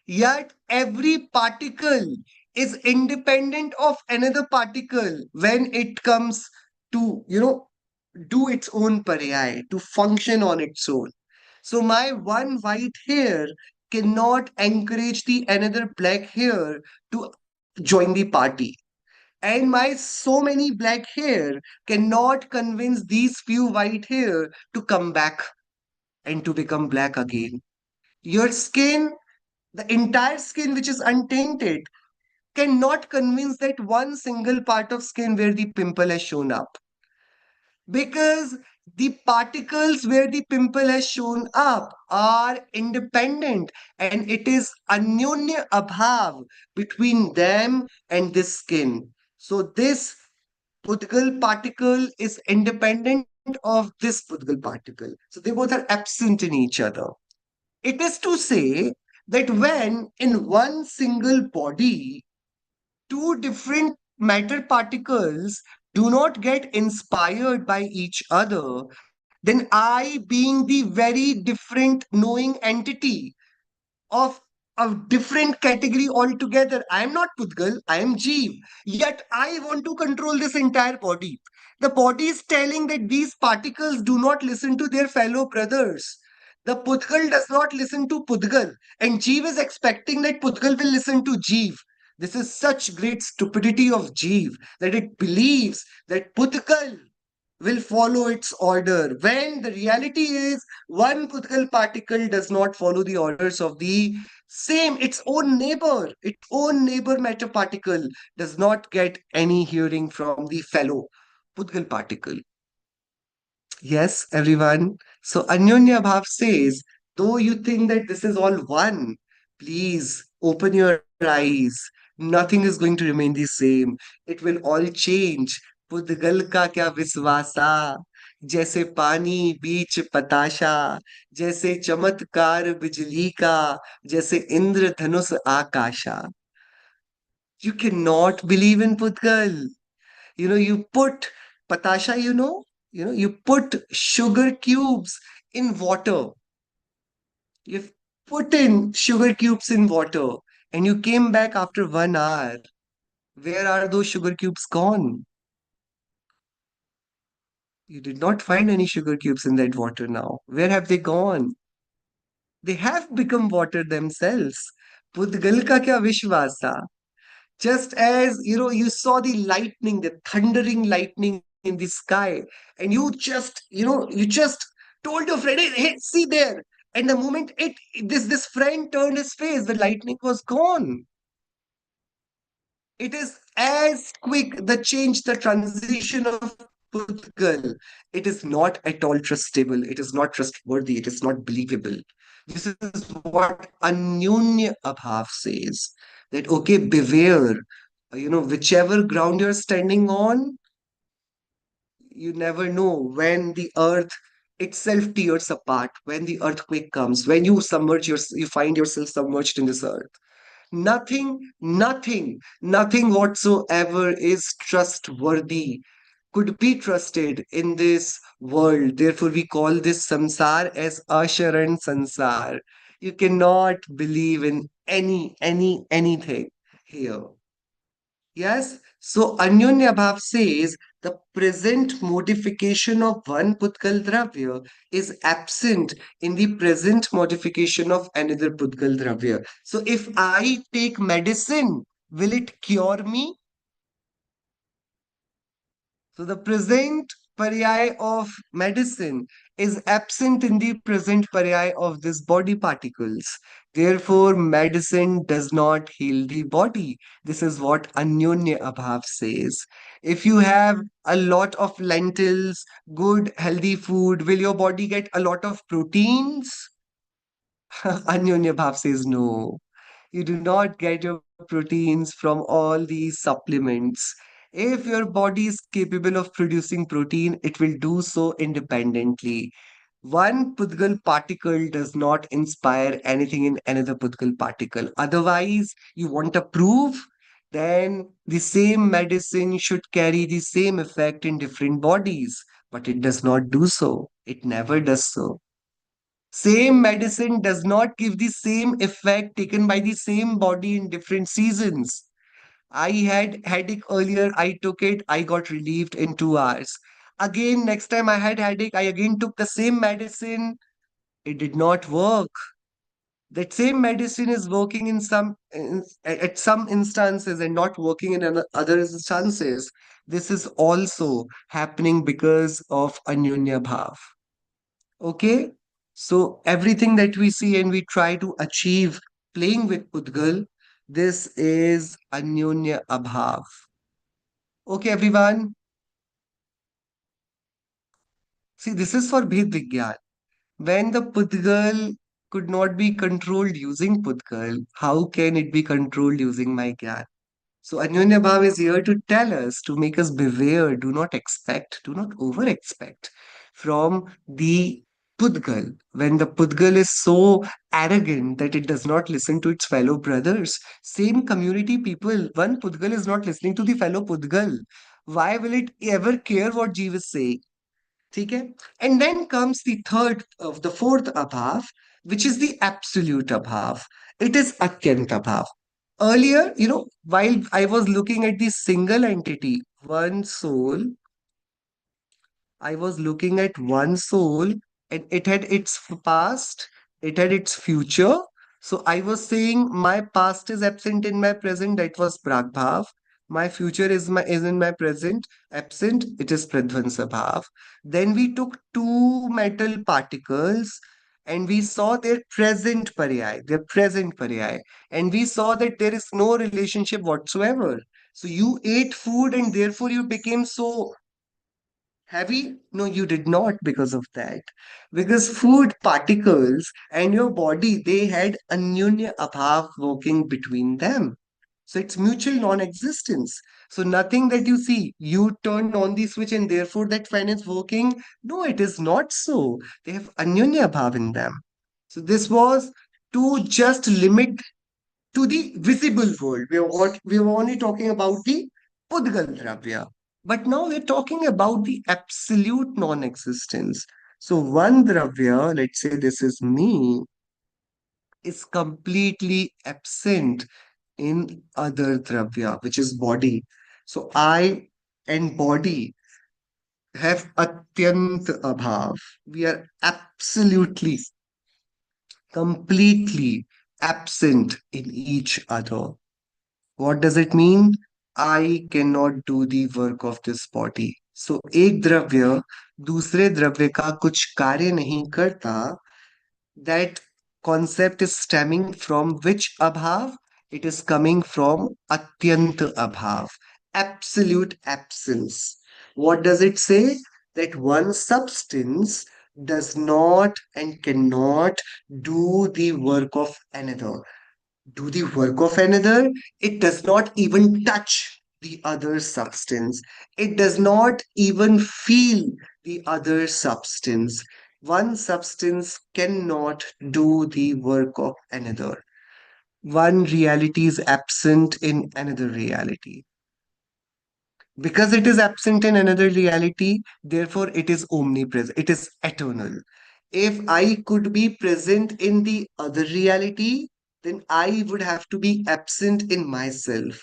yet every particle is independent of another particle when it comes to, do its own pariyai, to function on its own. So my one white hair cannot encourage the another black hair to join the party. And my so many black hair cannot convince these few white hair to come back and to become black again. Your skin, the entire skin which is untainted, cannot convince that one single part of skin where the pimple has shown up. Because the particles where the pimple has shown up are independent, and it is anyonya abhav between them and this skin. So this Pudgal particle is independent of this Pudgal particle. So they both are absent in each other. It is to say that when in one single body, two different matter particles do not get inspired by each other, then I, being the very different knowing entity of a different category altogether. I am not Pudgal, I am Jeev. Yet I want to control this entire body. The body is telling that these particles do not listen to their fellow brothers. The Pudgal does not listen to Pudgal, and Jeev is expecting that Pudgal will listen to Jeev. This is such great stupidity of Jeev that it believes that Pudgal will follow its order, when the reality is one Pudgal particle does not follow the orders of the same, its own neighbor matter particle does not get any hearing from the fellow Pudgal particle. Yes, everyone. So Anyonya Bhav says, though you think that this is all one, please open your eyes. Nothing is going to remain the same. It will all change. पुद्गल का क्या विश्वासा, जैसे पानी बीच पताशा, जैसे चमत्कार बिजली का, जैसे इंद्रधनुष आकाशा. You cannot believe in Pudgal. You put patasha, you put sugar cubes in water. You've put in sugar cubes in water and you came back after 1 hour. Where are those sugar cubes gone? You did not find any sugar cubes in that water now. Where have they gone? They have become water themselves. Pudgal ka kya vishwasa? Just as you saw the lightning, the thundering lightning in the sky, and you just told your friend, hey, see there. And the moment this friend turned his face, the lightning was gone. It is as quick, the change, the transition of Pudgal. It is not at all trustable. It is not trustworthy. It is not believable. This is what Anyonya Abhav says. That, okay, beware. Whichever ground you're standing on, you never know when the earth itself tears apart, when the earthquake comes, when you find yourself submerged in this earth. Nothing whatsoever is trustworthy, could be trusted in this world. Therefore, we call this samsar as asharan sansar. You cannot believe in anything here. Yes. So Anyonya Bhav says the present modification of one Putkal Dravya is absent in the present modification of another Putkal Dravya. So if I take medicine, will it cure me? So the present paryay of medicine is absent in the present paryay of this body particles. Therefore, medicine does not heal the body. This is what Anyonya Abhav says. If you have a lot of lentils, good healthy food, will your body get a lot of proteins? Anyonya Bhav says no. You do not get your proteins from all these supplements. If your body is capable of producing protein, it will do so independently. One Pudgal particle does not inspire anything in another Pudgal particle. Otherwise, you want a proof, then the same medicine should carry the same effect in different bodies. But it does not do so. It never does so. Same medicine does not give the same effect taken by the same body in different seasons. I had headache earlier, I took it, I got relieved in 2 hours. Again, next time I had headache, I again took the same medicine. It did not work. That same medicine is working at some instances and not working in other instances. This is also happening because of Anyunya Bhav. Okay? So everything that we see and we try to achieve playing with Pudgal, this is Anyunya Abhav. Okay, everyone. See, this is for Bhed Vigyan. When the Pudgal could not be controlled using Pudgal, how can it be controlled using my Gyan? So Anyanya Bhav is here to tell us, to make us beware, do not expect, do not over expect from the Pudgal. When the Pudgal is so arrogant that it does not listen to its fellow brothers, same community people, one Pudgal is not listening to the fellow Pudgal. Why will it ever care what Jeev is saying? ठीक है? And then comes the fourth abhav, which is the absolute abhav. It is atyant abhav. Earlier, while I was looking at the single entity, one soul, I was looking at one soul and it had its past, it had its future. So I was saying my past is absent in my present, that was Prāgabhāva. My future is in my present, absent, it is Pradhvaṃsābhāva. Then we took two metal particles and we saw their present paryay, and we saw that there is no relationship whatsoever. So you ate food and therefore you became so heavy? No, you did not because of that. Because food particles and your body, they had anyunya abhav working between them. So it's mutual non-existence. So nothing that you see, you turn on the switch and therefore that fan is working. No, it is not so. They have anyunya bhav in them. So this was to just limit to the visible world. We were only talking about the Pudgal Dravya. But now we're talking about the absolute non-existence. So one Dravya, let's say this is me, is completely absent in other Dravya, which is body. So I and body have atyant abhav. We are absolutely, completely absent in each other. What does it mean? I cannot do the work of this body. So एक द्रव्य दूसरे द्रव्य का कुछ कार्य नहीं करता. That concept is stemming from which abhav? It is coming from atyant abhav, absolute absence. What does it say? That one substance does not and cannot do the work of another. Do the work of another, it does not even touch the other substance. It does not even feel the other substance. One substance cannot do the work of another. One reality is absent in another reality. Because it is absent in another reality, therefore it is omnipresent, it is eternal. If I could be present in the other reality, then I would have to be absent in myself.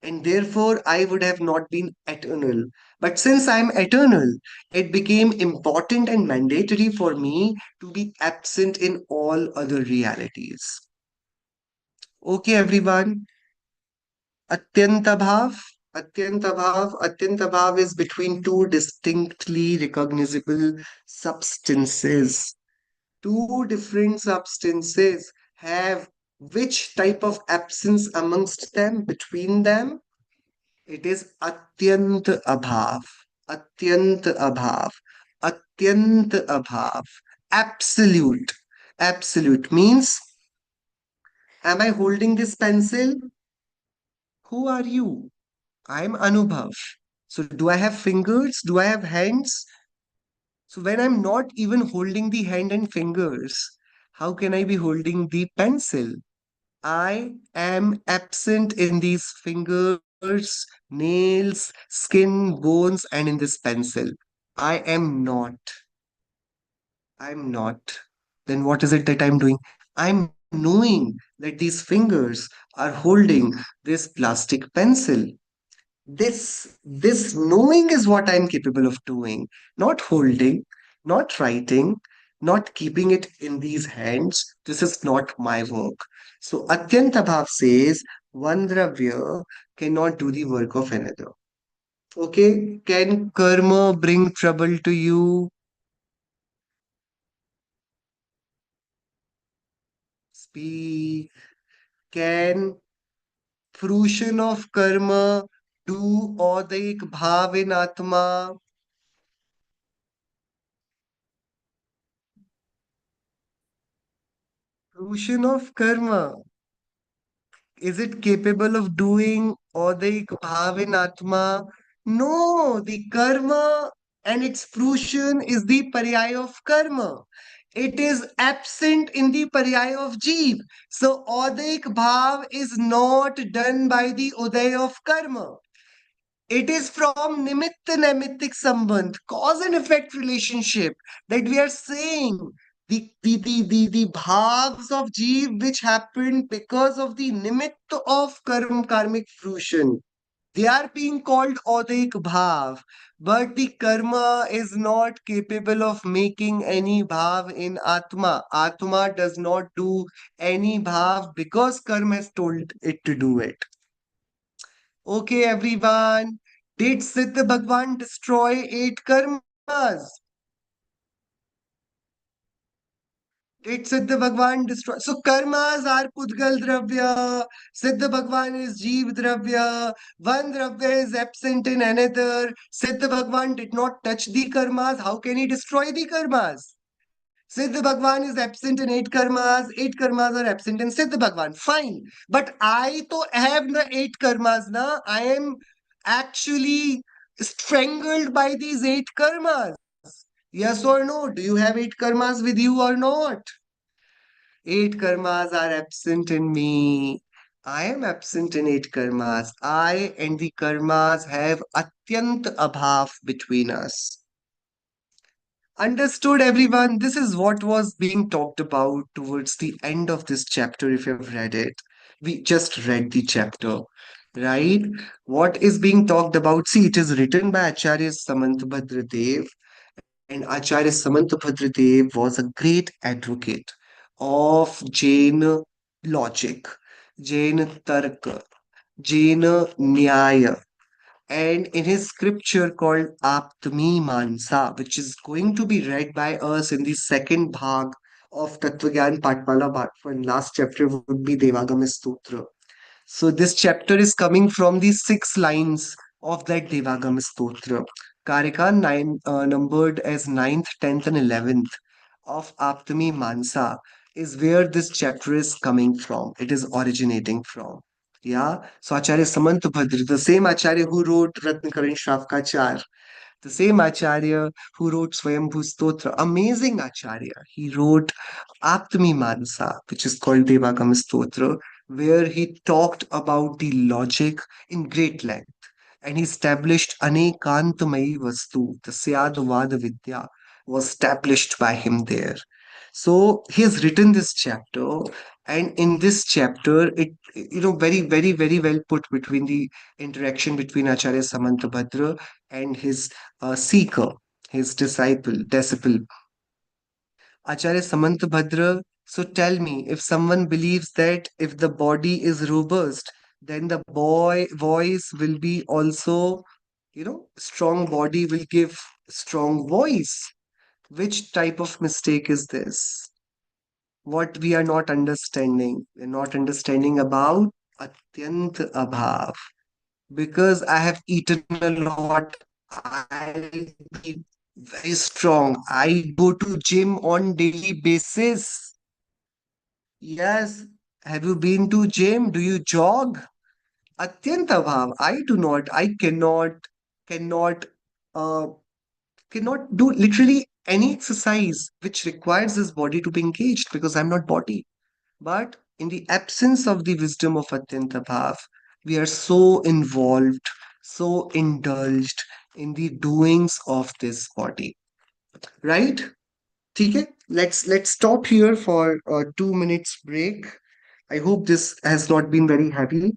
And therefore, I would have not been eternal. But since I'm eternal, it became important and mandatory for me to be absent in all other realities. Okay, everyone. Atyantabhav. Atyantabhav is between two distinctly recognizable substances. Two different substances have which type of absence amongst them, between them? It is atyant abhav. Atyant abhav. Atyant abhav. Absolute. Absolute means, am I holding this pencil? Who are you? I'm Anubhav. So do I have fingers? Do I have hands? So when I'm not even holding the hand and fingers, how can I be holding the pencil? I am absent in these fingers, nails, skin, bones, and in this pencil. I am not. I'm not. Then what is it that I'm doing? I'm knowing that these fingers are holding this plastic pencil. This knowing is what I'm capable of doing, not holding, not writing, not keeping it in these hands. This is not my work. So Atyantabhav says one dravya cannot do the work of another. Okay, can karma bring trouble to you? Speak. Can fruition of karma do odaik bhav in atma? Fruition of karma. Is it capable of doing odaik bhav in atma? No, the karma and its fruition is the paryaya of karma. It is absent in the paryaya of jeev. So odaik bhav is not done by the uday of karma. It is from nimitta naimittik sambandh, cause and effect relationship that we are saying. The bhavs of jeev which happened because of the nimitta of karmic fruition. They are being called odik bhav, but the karma is not capable of making any bhav in Atma. Atma does not do any bhav because karma has told it to do it. Okay, everyone. Did Siddha Bhagwan destroy 8 karmas? Did Siddha Bhagwan destroy? So karmas are Pudgal Dravya. Siddha Bhagwan is Jeev Dravya. One Dravya is absent in another. Siddha Bhagwan did not touch the karmas. How can he destroy the karmas? Siddha Bhagwan is absent in 8 karmas. 8 karmas are absent in Siddha Bhagwan. Fine. But I to have the 8 karmas, na. I am actually strangled by these 8 karmas. Yes or no? Do you have 8 karmas with you or not? 8 karmas are absent in me. I am absent in 8 karmas. I and the karmas have atyant abhav between us. Understood, everyone? This is what was being talked about towards the end of this chapter, if you've read it. We just read the chapter, right? What is being talked about? See, it is written by Acharya Samantabhadradev, and Acharya Samantabhadradev was a great advocate of Jain logic, Jain Tarka, Jain Nyaya, and in his scripture called Aptami, which is going to be read by us in the second bhag of Tattvajñāna Pāṭhamālā, Bhag 1, last chapter would be Devagama Stotra. So this chapter is coming from the 6 lines of that Devagama Stotra. Karika numbered as ninth, 10th, and 11th of Aptami Mansa is where this chapter is coming from. It is originating from. Yeah. So Acharya Samantabhadra, the same Acharya who wrote Ratnakaran Shravkachar, the same Acharya who wrote Swayambhu Stotra, amazing Acharya. He wrote Aptami Mansa, which is called Devagama Stotra, where he talked about the logic in great length. And he established Anekantamayi Vastu, the Syadvada Vidya was established by him there. So he has written this chapter, and in this chapter, it very, very, very well put between the interaction between Acharya Samantabhadra and his seeker, his disciple. Acharya Samantabhadra, so tell me, if someone believes that if the body is robust, then the voice will be also, strong body will give strong voice. Which type of mistake is this? What we are not understanding? We're not understanding about Atyant Abhav. Because I have eaten a lot, I'll be very strong. I go to gym on daily basis. Yes. Have you been to gym? Do you jog? Atyanta bhav. I do not. I cannot, uh, cannot do literally any exercise which requires this body to be engaged because I'm not body. But in the absence of the wisdom of Atyanta Bhav, we are so involved, so indulged in the doings of this body. Right? Okay, let's stop here for a 2 minutes break. I hope this has not been very heavy.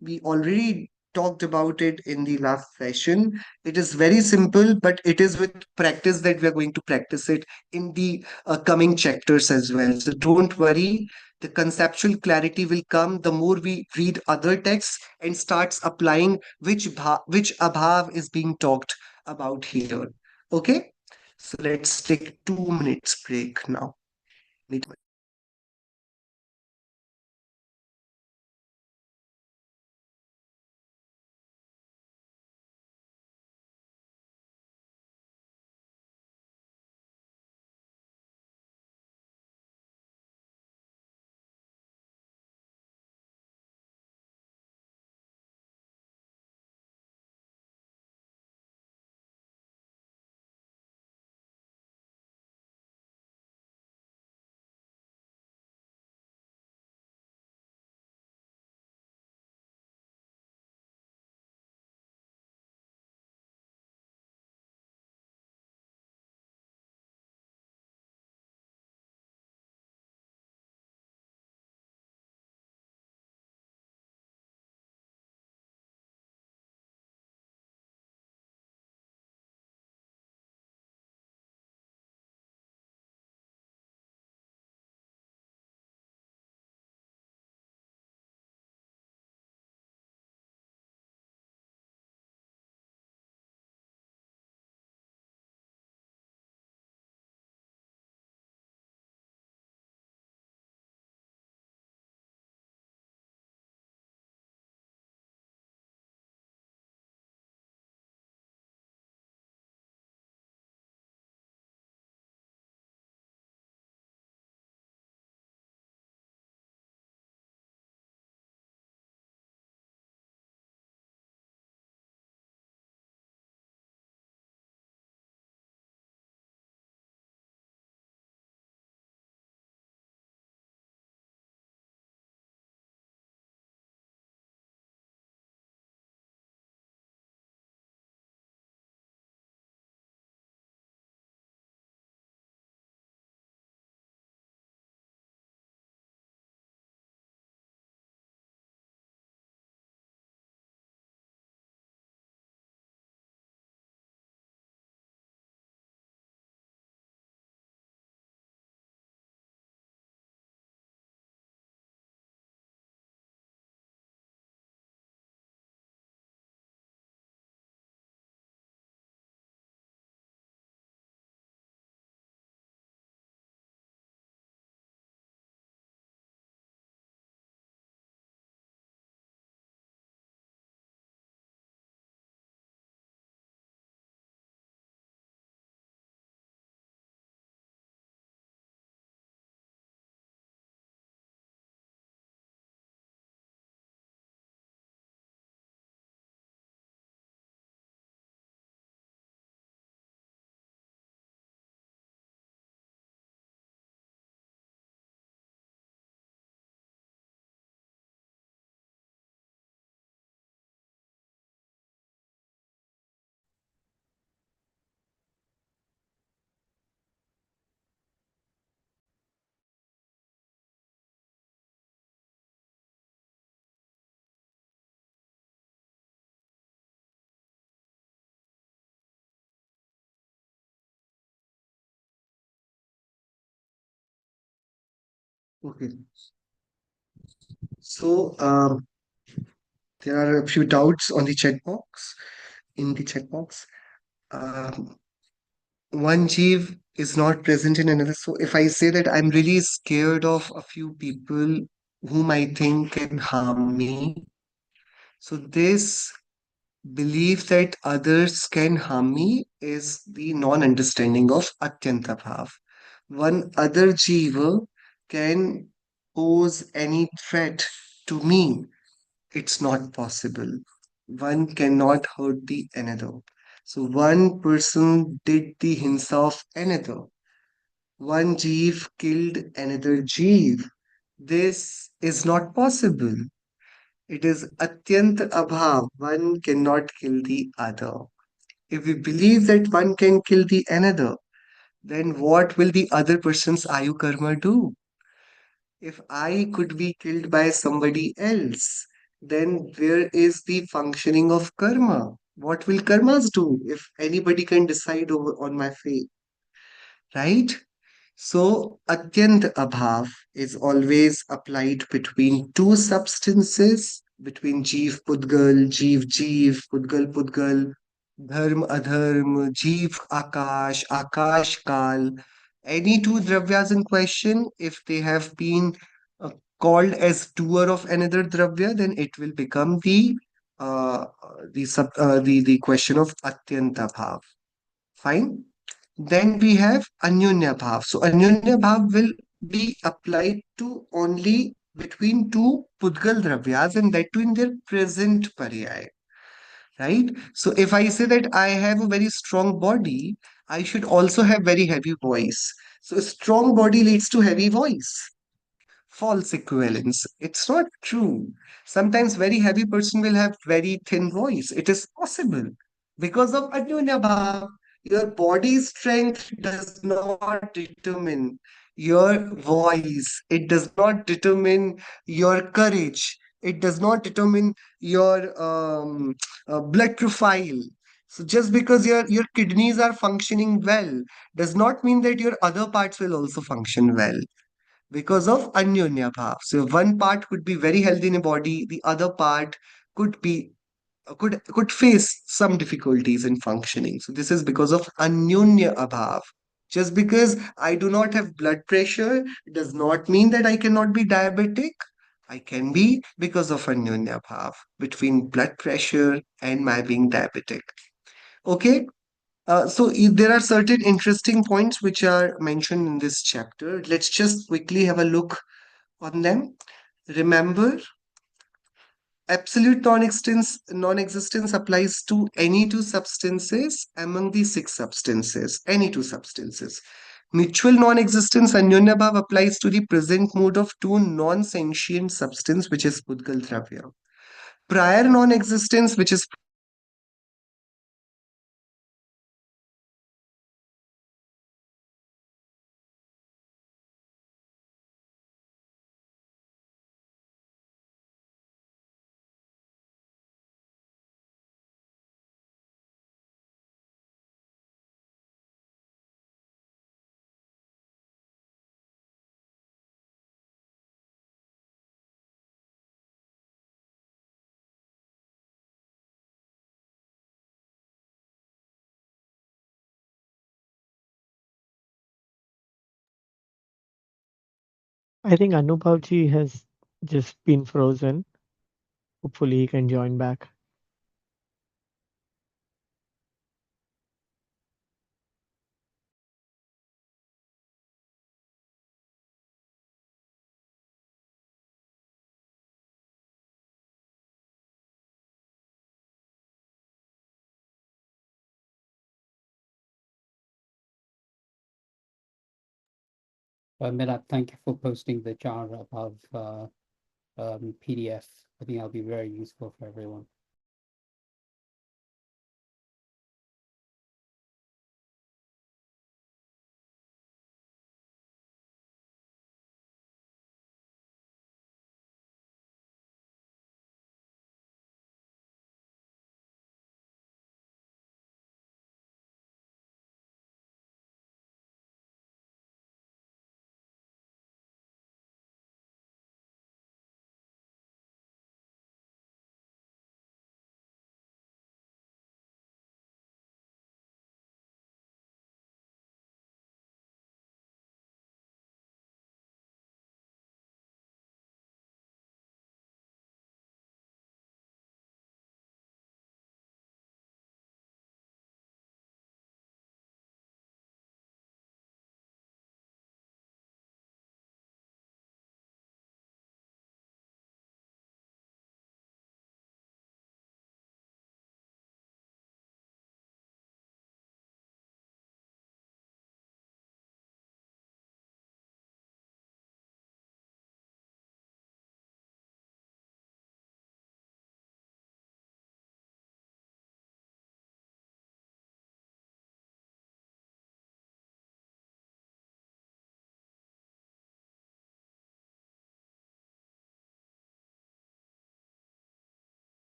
We already talked about it in the last session. It is very simple, but it is with practice that we are going to practice it in the coming chapters as well. So don't worry, the conceptual clarity will come the more we read other texts and starts applying which abhav is being talked about here. Okay, so let's take 2 minutes break now. Meet. Okay. So there are a few doubts on the chat box. In the chat box, um, one Jeev is not present in another. So if I say that I'm really scared of a few people whom I think can harm me, so this belief that others can harm me is the non-understanding of Atyanta Bhav. One other Jiva can pose any threat to me. It's not possible. One cannot hurt the another. So one person did the hinsa of another. One jeev killed another jeev. This is not possible. It is atyant abhav. One cannot kill the other. If we believe that one can kill the another, then what will the other person's ayu karma do? If I could be killed by somebody else, then where is the functioning of karma? What will karmas do if anybody can decide over on my fate, right? So, atyant abhav is always applied between two substances, between jeev pudgal, jeev, pudgal pudgal, dharm adharm, jeev akash, akash kal. Any two dravyas in question, if they have been called as doer of another dravya, then it will become the question of atyanta bhav. Fine. Then we have Anyunya Bhav. So Anyunya Bhav will be applied to only between two Pudgal Dravyas and that too in their present paryay, right? So if I say that I have a very strong body, I should also have very heavy voice. So a strong body leads to heavy voice. False equivalence. It's not true. Sometimes very heavy person will have very thin voice. It is possible because of Anyunya Bhav. Your body strength does not determine your voice. It does not determine your courage. It does not determine your blood profile. So just because your kidneys are functioning well does not mean that your other parts will also function well because of Anyonya Bhav. So one part could be very healthy in a body, the other part could be could face some difficulties in functioning. So this is because of Anyonya Abhav. Just because I do not have blood pressure does not mean that I cannot be diabetic. I can be because of Anyonya Bhav between blood pressure and my being diabetic. Okay, there are certain interesting points which are mentioned in this chapter. Let's just quickly have a look on them. Remember, absolute non-existence applies to any two substances among the six substances. Any two substances. Mutual non-existence Anyonya Bhav applies to the present mode of two non-sentient substance, which is Pudgal Dravya. Prior non-existence, which is I think Anubhavji has just been frozen. Hopefully, he can join back. Mirat, thank you for posting the jar above PDF. I think that'll be very useful for everyone.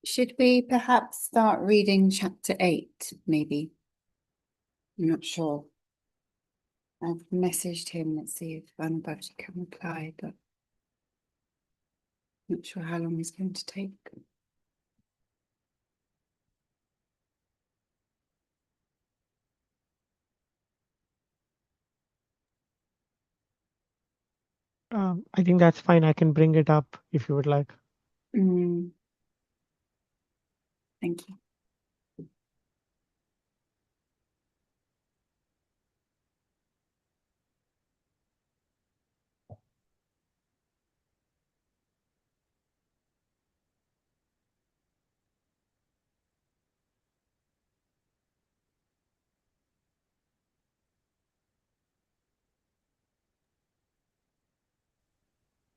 Should we perhaps start reading chapter 8, maybe? I'm not sure. I've messaged him. Let's see if Pāṇḍavas can reply, but not sure how long it's going to take. I think that's fine. I can bring it up if you would like. Thank you.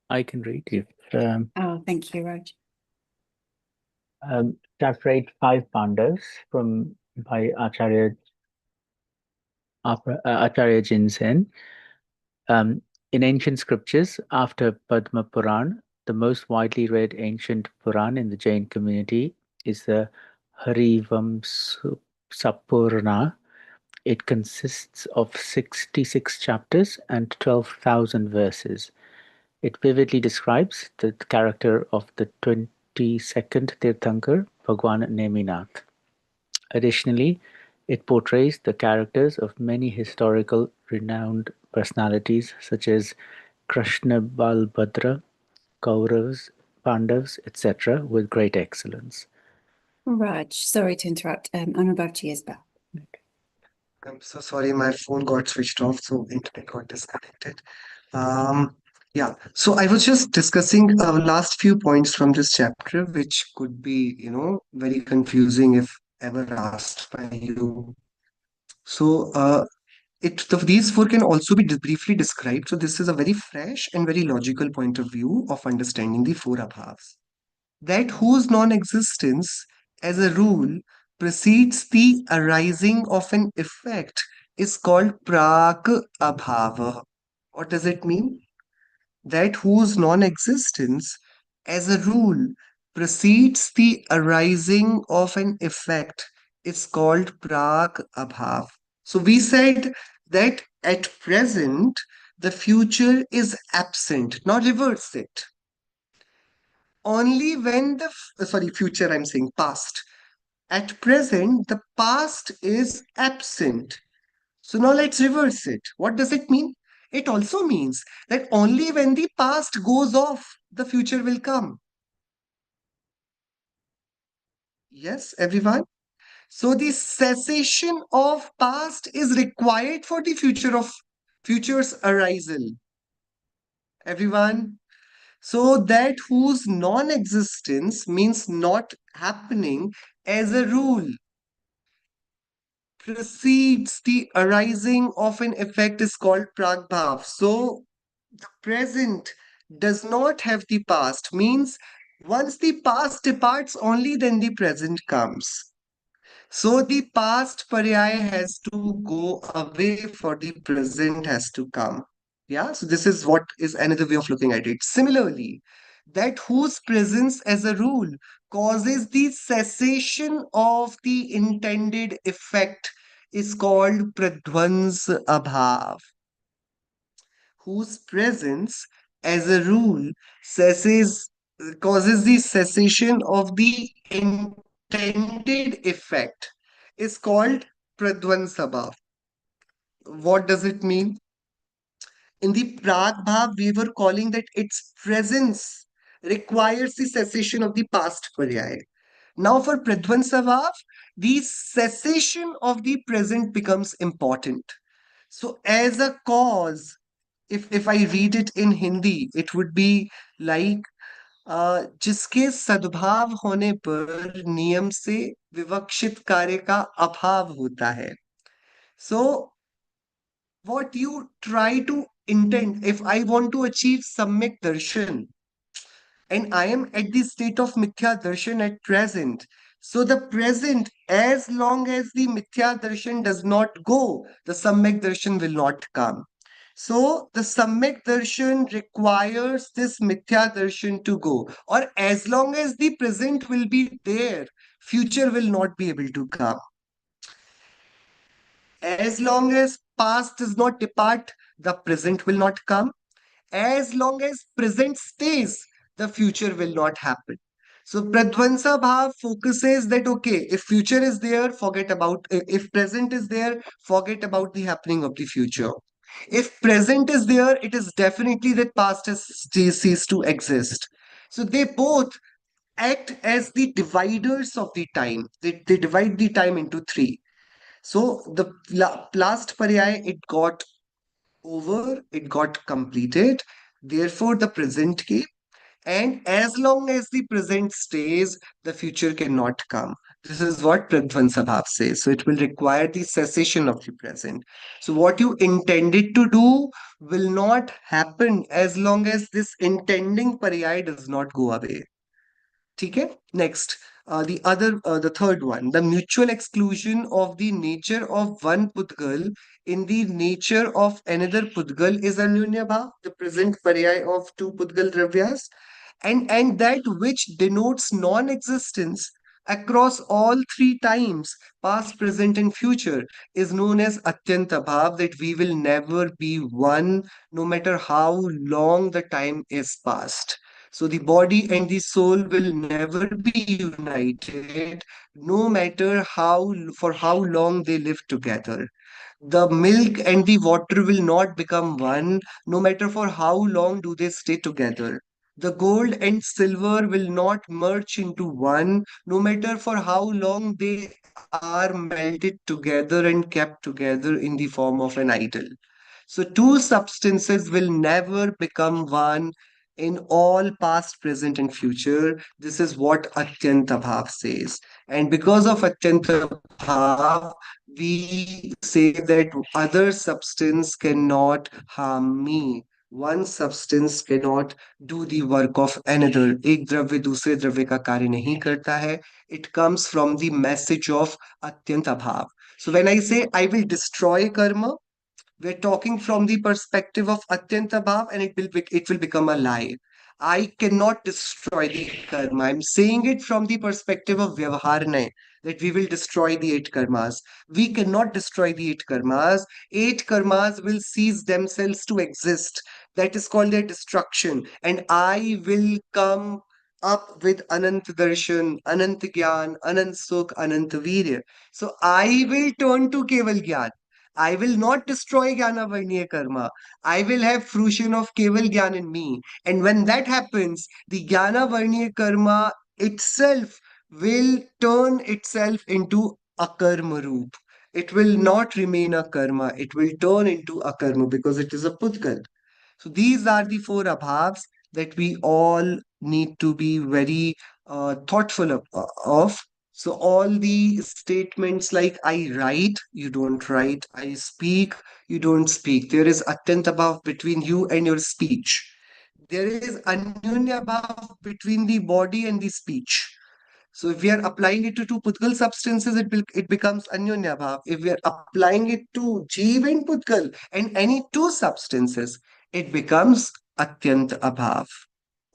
I can read you. Oh, thank you, Raj. Chapter 8, 5 Pandavas by Acharya Jinendra. In ancient scriptures, after Padma Puran, the most widely read ancient Puran in the Jain community is the Prāgabhāva. It consists of 66 chapters and 12,000 verses. It vividly describes the character of the 22nd Tirthankar, Bhagwan Neminath. Additionally, it portrays the characters of many historical renowned personalities such as Krishna, Balbhadra, Kauravas, Pandavas, etc. with great excellence. Raj, sorry to interrupt. Anubhavji is back. I'm so sorry, my phone got switched off, so internet got disconnected. Yeah, so I was just discussing last few points from this chapter, which could be, very confusing if ever asked by you. So, these four can also be briefly described. So, this is a very fresh and very logical point of view of understanding the four abhavas. That whose non-existence, as a rule, precedes the arising of an effect is called Prāgabhāva. What does it mean? That whose non-existence, as a rule, precedes the arising of an effect is called Prāgabhāva. So we said that at present, the future is absent. Now reverse it. Only when future, I'm saying past. At present, the past is absent. So now let's reverse it. What does it mean? It also means that only when the past goes off, the future will come. Yes, everyone? So the cessation of past is required for the future's arisal. Everyone? So that whose non-existence means not happening as a rule precedes the arising of an effect is called Prāgabhāva. So the present does not have the past, means once the past departs, only then the present comes. So the past paryaya has to go away for the present has to come. Yeah, so this is what is another way of looking at it. Similarly, that whose presence as a rule causes the cessation of the intended effect is called Pradhvaṃsābhāva. Whose presence as a rule causes the cessation of the intended effect is called Pradhvaṃsābhāva. What does it mean? In the Prāgabhāva, we were calling that its presence requires the cessation of the past paryaya. Now for Pradhvaṃsābhāva, the cessation of the present becomes important. So as a cause, if I read it in Hindi, it would be like जिसके सद्भाव होने पर नियम से विवक्षित कार्य का अभाव होता है. So what you try to intend, if I want to achieve samyak darshan and I am at the state of mithya darshan at present, so the present, as long as the mithya darshan does not go, the samyak darshan will not come. So the Samyak Darshan requires this Mithya Darshan to go. Or as long as the present will be there, future will not be able to come. As long as past does not depart, the present will not come. As long as present stays, the future will not happen. So Pradhvaṃsābhāva focuses that okay, if future is there, forget about if present is there, forget about the happening of the future. If present is there, it is definitely that past has ceased to exist. So they both act as the dividers of the time. They divide the time into three. So the last paryaya, it got over, it got completed. Therefore, the present came. And as long as the present stays, the future cannot come. This is what Pradhvaṃsābhāva says. So it will require the cessation of the present. So what you intended to do will not happen as long as this intending paryaya does not go away. Okay? Next, the third one, the mutual exclusion of the nature of one Pudgal in the nature of another Pudgal is Anyunya Bhav, the present paryaya of two Pudgal Dravyas, and that which denotes non-existence across all three times, past, present, and future, is known as Atyanta Bhav, that we will never be one, no matter how long the time is past. So the body and the soul will never be united, no matter for how long they live together. The milk and the water will not become one, no matter for how long do they stay together. The gold and silver will not merge into one, no matter for how long they are melted together and kept together in the form of an idol. So, two substances will never become one in all past, present, and future. This is what Atyanta Bhav says. And because of Atyanta Bhav, we say that other substance cannot harm me. One substance cannot do the work of another. एक द्रव्य दूसरे द्रव्य का कार्य नहीं करता है. It comes from the message of Atyanta Bhav. So when I say I will destroy karma, we're talking from the perspective of Atyanta Bhav, and it will become a lie. I cannot destroy the karma. I'm saying it from the perspective of Vyavaharnay, that we will destroy the eight karmas. We cannot destroy the eight karmas. Eight karmas will cease themselves to exist. That is called their destruction. And I will come up with Anant Darshan, Anant Gyan, Anant Sukh, Anant Virya. So I will turn to Keval Gyan. I will not destroy Jnana Varniya Karma. I will have fruition of Keval Gyan in me. And when that happens, the Jnana Varniya Karma itself will turn itself into a karma roop. It will not remain a karma. It will turn into a karma because it is a pudgal. So these are the four abhavs that we all need to be very thoughtful of. So all the statements like I write, you don't write, I speak, you don't speak. There is attent abhav between you and your speech. There is anyunya abhav between the body and the speech. So if we are applying it to two Pudgal substances, it becomes Anyunya Bhav. If we are applying it to Jeev and Pudgal and any two substances, it becomes Atyant Abhav.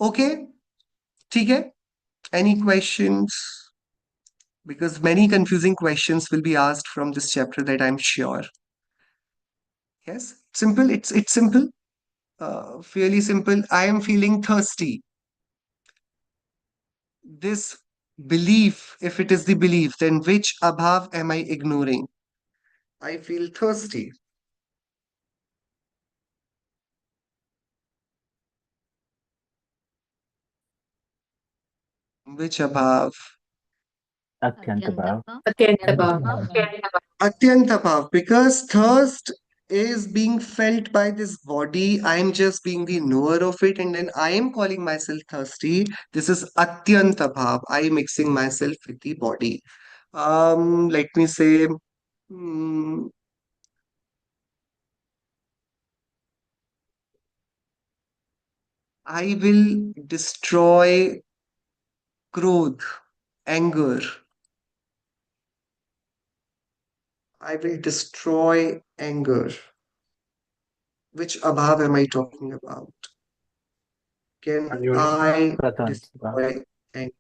Okay? ठीक है? Any questions? Because many confusing questions will be asked from this chapter, that I'm sure. Yes? Simple. It's simple. Fairly simple. I am feeling thirsty. This belief, if it is the belief, then which abhav am I ignoring? I feel thirsty. Which abhav? Atyanta Bhav. Atyanta Bhav. Atyanta bhav, because thirst is being felt by this body. I am just being the knower of it, and then I am calling myself thirsty. This is Atyanta bhav. I am mixing myself with the body. Let me say, mm, I will destroy krodh, anger. I will destroy anger. Which abhav am I talking about? Can I Pradhvaṃsābhāva. destroy anger?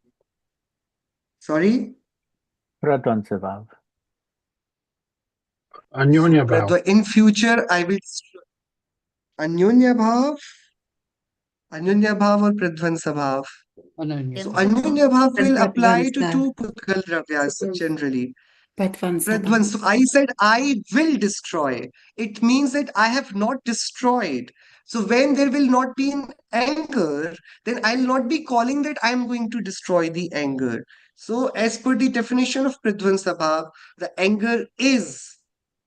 Sorry? Pradhvaṃsābhāva. Anyonya bhav. In future, I will destroy Anyonya bhav? Anyonya bhav or Pradhvaṃsābhāva? So Anyonya bhav will apply to two Pudgal Dravyas generally. Pradhvaṃ. So I said I will destroy. It means that I have not destroyed. So when there will not be an anger, then I'll not be calling that I'm going to destroy the anger. So as per the definition of Pradhvaṃsābhāva, the anger is,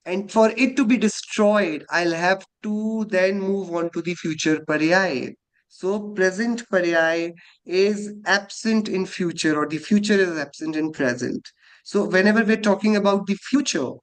and for it to be destroyed, I'll have to then move on to the future paryay. So present paryay is absent in future, or the future is absent in present. So whenever we're talking about the future,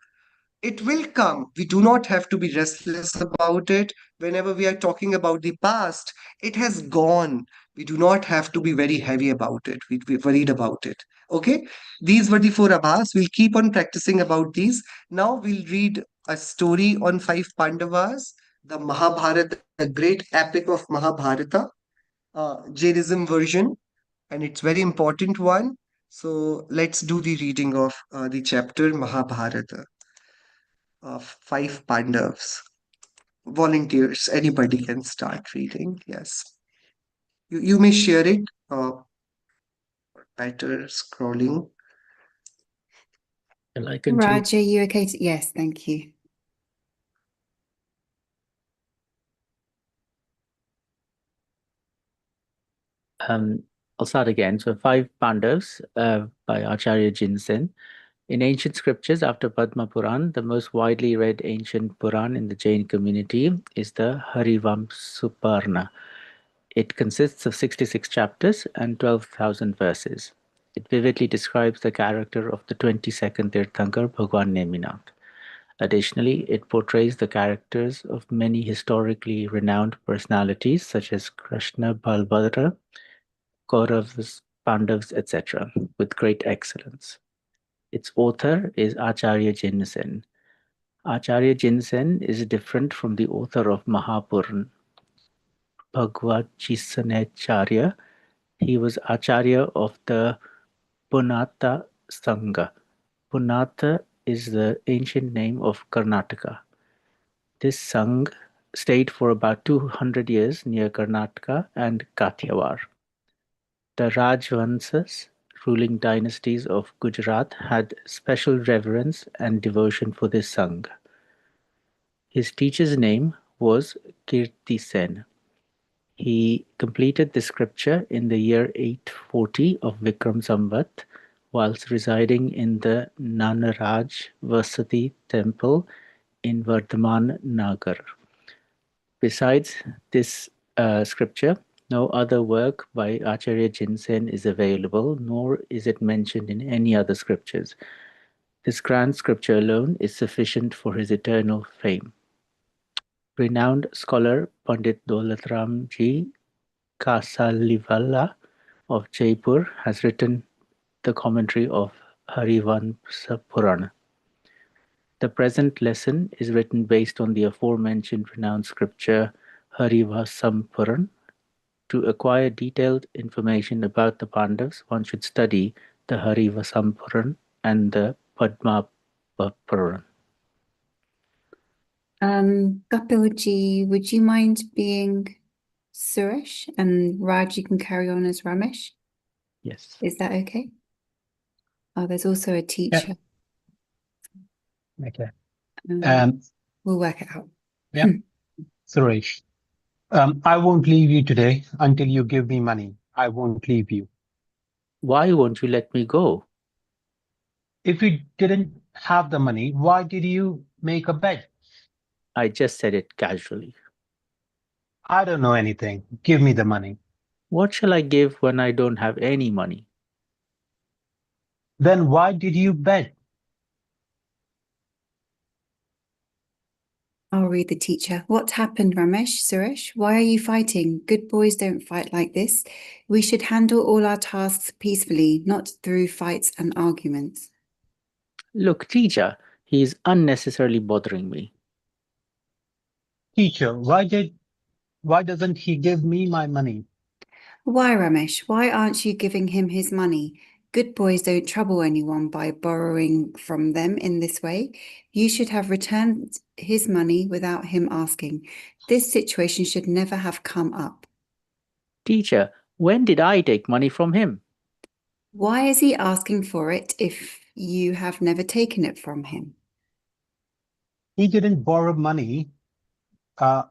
it will come. We do not have to be restless about it. Whenever we are talking about the past, it has gone. We do not have to be very heavy about it. We're worried about it. Okay? These were the four abhas. We'll keep on practicing about these. Now we'll read a story on 5 Pandavas, the Mahabharata, the great epic of Mahabharata, Jainism version, and it's very important one. So let's do the reading of the chapter Mahabharata of 5 Pandavas. Volunteers, anybody can start reading. Yes. You may share it. Better scrolling. Shall I continue? Raj, are you okay? Yes, thank you. I'll start again. So 5 Pandavas by Acharya Jinsen. In ancient scriptures, after Padma Puran, the most widely read ancient Puran in the Jain community is the Prāgabhāva. It consists of 66 chapters and 12,000 verses. It vividly describes the character of the 22nd Tirthankar Bhagwan Neminath. Additionally, it portrays the characters of many historically renowned personalities such as Krishna, Balbhadra, Kauravas, Pandavas, etc., with great excellence. Its author is Acharya Jinsen. Acharya Jinsen is different from the author of Mahapuran, Bhagavad-Chisanacharya. He was Acharya of the Punata Sangha. Punata is the ancient name of Karnataka. This Sangha stayed for about 200 years near Karnataka and Kathiawar. The Rajvansas, ruling dynasties of Gujarat, had special reverence and devotion for this Sangha. His teacher's name was Kirti Sen. He completed the scripture in the year 840 of Vikram Samvat, whilst residing in the Nanaraj Vasati temple in Vardhaman Nagar. Besides this scripture, no other work by Acharya Jinsen is available, nor is it mentioned in any other scriptures. This grand scripture alone is sufficient for his eternal fame. Renowned scholar Pandit Daulatramji Kasaliwala of Jaipur has written the commentary of Harivansa Purana. The present lesson is written based on the aforementioned renowned scripture Harivasampuran. To acquire detailed information about the Pandavas, one should study the Harivasampuran and the Padma-Puran. Kapilji, would you mind being Suresh, and Raj, you can carry on as Ramesh? Yes. Is that okay? Oh, there's also a teacher. Okay. We'll work it out. Yeah. Suresh, I won't leave you today until you give me money. I won't leave you. Why won't you let me go? If you didn't have the money, why did you make a bet? I just said it casually. I don't know anything. Give me the money. What shall I give when I don't have any money? Then why did you bet? I'll read the teacher. What happened, Ramesh, Suresh? Why are you fighting? Good boys don't fight like this. We should handle all our tasks peacefully, not through fights and arguments. Look, teacher, he is unnecessarily bothering me. Teacher, why doesn't he give me my money? Why, Ramesh? Why aren't you giving him his money? Good boys don't trouble anyone by borrowing from them in this way. You should have returned his money without him asking. This situation should never have come up. Teacher, when did I take money from him? Why is he asking for it if you have never taken it from him? He didn't borrow money, but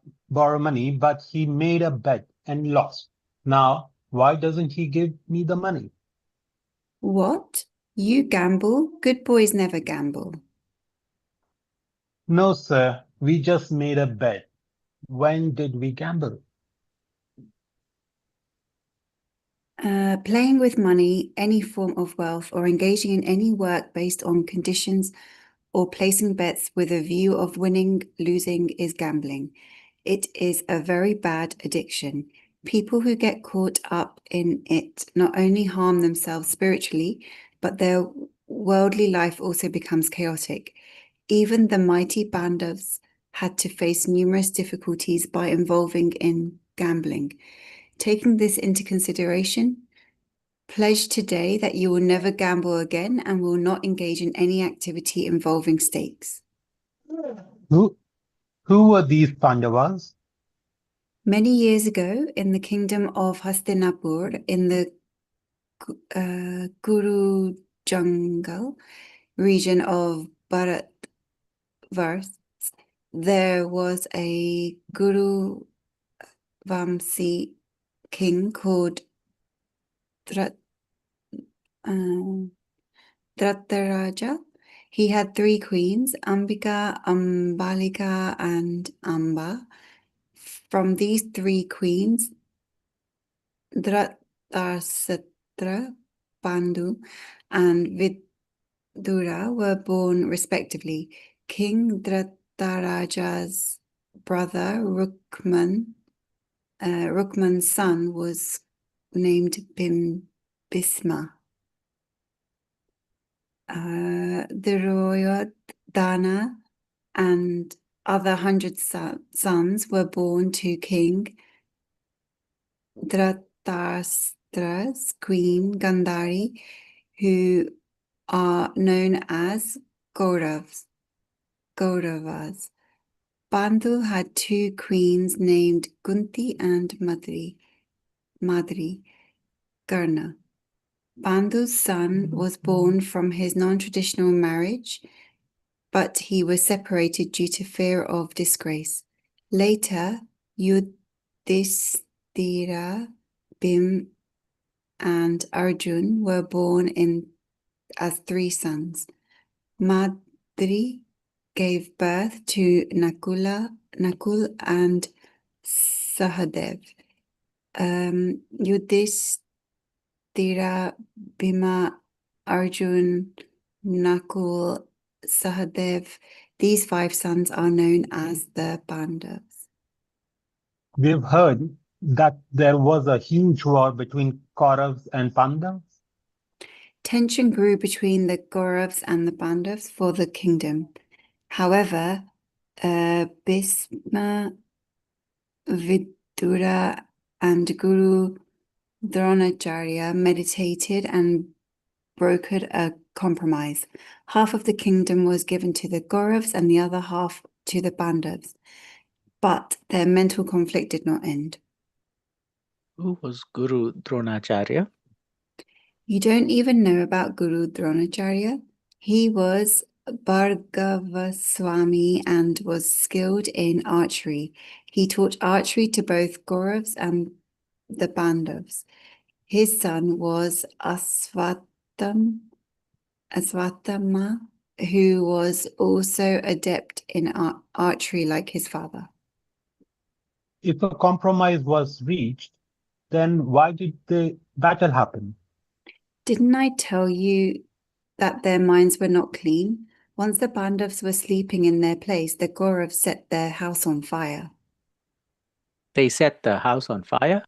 he made a bet and lost. Now, why doesn't he give me the money? What? You gamble? Good boys never gamble. No, sir, we just made a bet. When did we gamble? Playing with money, any form of wealth, or engaging in any work based on conditions or placing bets with a view of winning, losing is gambling. It is a very bad addiction. People who get caught up in it not only harm themselves spiritually, but their worldly life also becomes chaotic. Even the mighty Pāṇḍavas had to face numerous difficulties by involving in gambling. Taking this into consideration, pledge today that you will never gamble again and will not engage in any activity involving stakes. Who were these Pāṇḍavas? Many years ago, in the kingdom of Hastinapur, in the Guru Jungle region of Bharatvarsh, there was a Prāgabhāva king called Tattvajñāna. He had 3 queens, Ambika, Ambalika, and Amba. From these 3 queens, Dhritarashtra, Pandu, and Vidura were born respectively. King Dhritarashtra's brother Rukman's son was named Bhisma. Duryodhana and other 100 sons were born to King Dhritarashtra's queen Gandhari, who are known as Kauravas. Pandu had 2 queens named Kunti and Madri. Karna. Pandu's son was born from his non-traditional marriage, but he was separated due to fear of disgrace. Later, Yudhishthira, Bhim, and Arjun were born as 3 sons. Madri gave birth to Nakul and Sahadev. Yudhishthira, Bhima, Arjun, Nakul, Sahadev. These 5 sons are known as the Pāṇḍavas. We've heard that there was a huge war between Kauravas and Pāṇḍavas. Tension grew between the Kauravas and the Pāṇḍavas for the kingdom. However, Bhisma, Vidura, and Guru Dronacharya meditated and brokered a compromise. Half of the kingdom was given to the Kauravas and the other half to the Pāṇḍavas. But their mental conflict did not end. Who was Guru Dronacharya? You don't even know about Guru Dronacharya? He was Bhargavaswami and was skilled in archery. He taught archery to both Kauravas and the Pāṇḍavas. His son was Asvatthama, who was also adept in archery like his father. If a compromise was reached, then why did the battle happen? Didn't I tell you that their minds were not clean? Once the Pāṇḍavas were sleeping in their place, the Kauravas set their house on fire. They set the house on fire?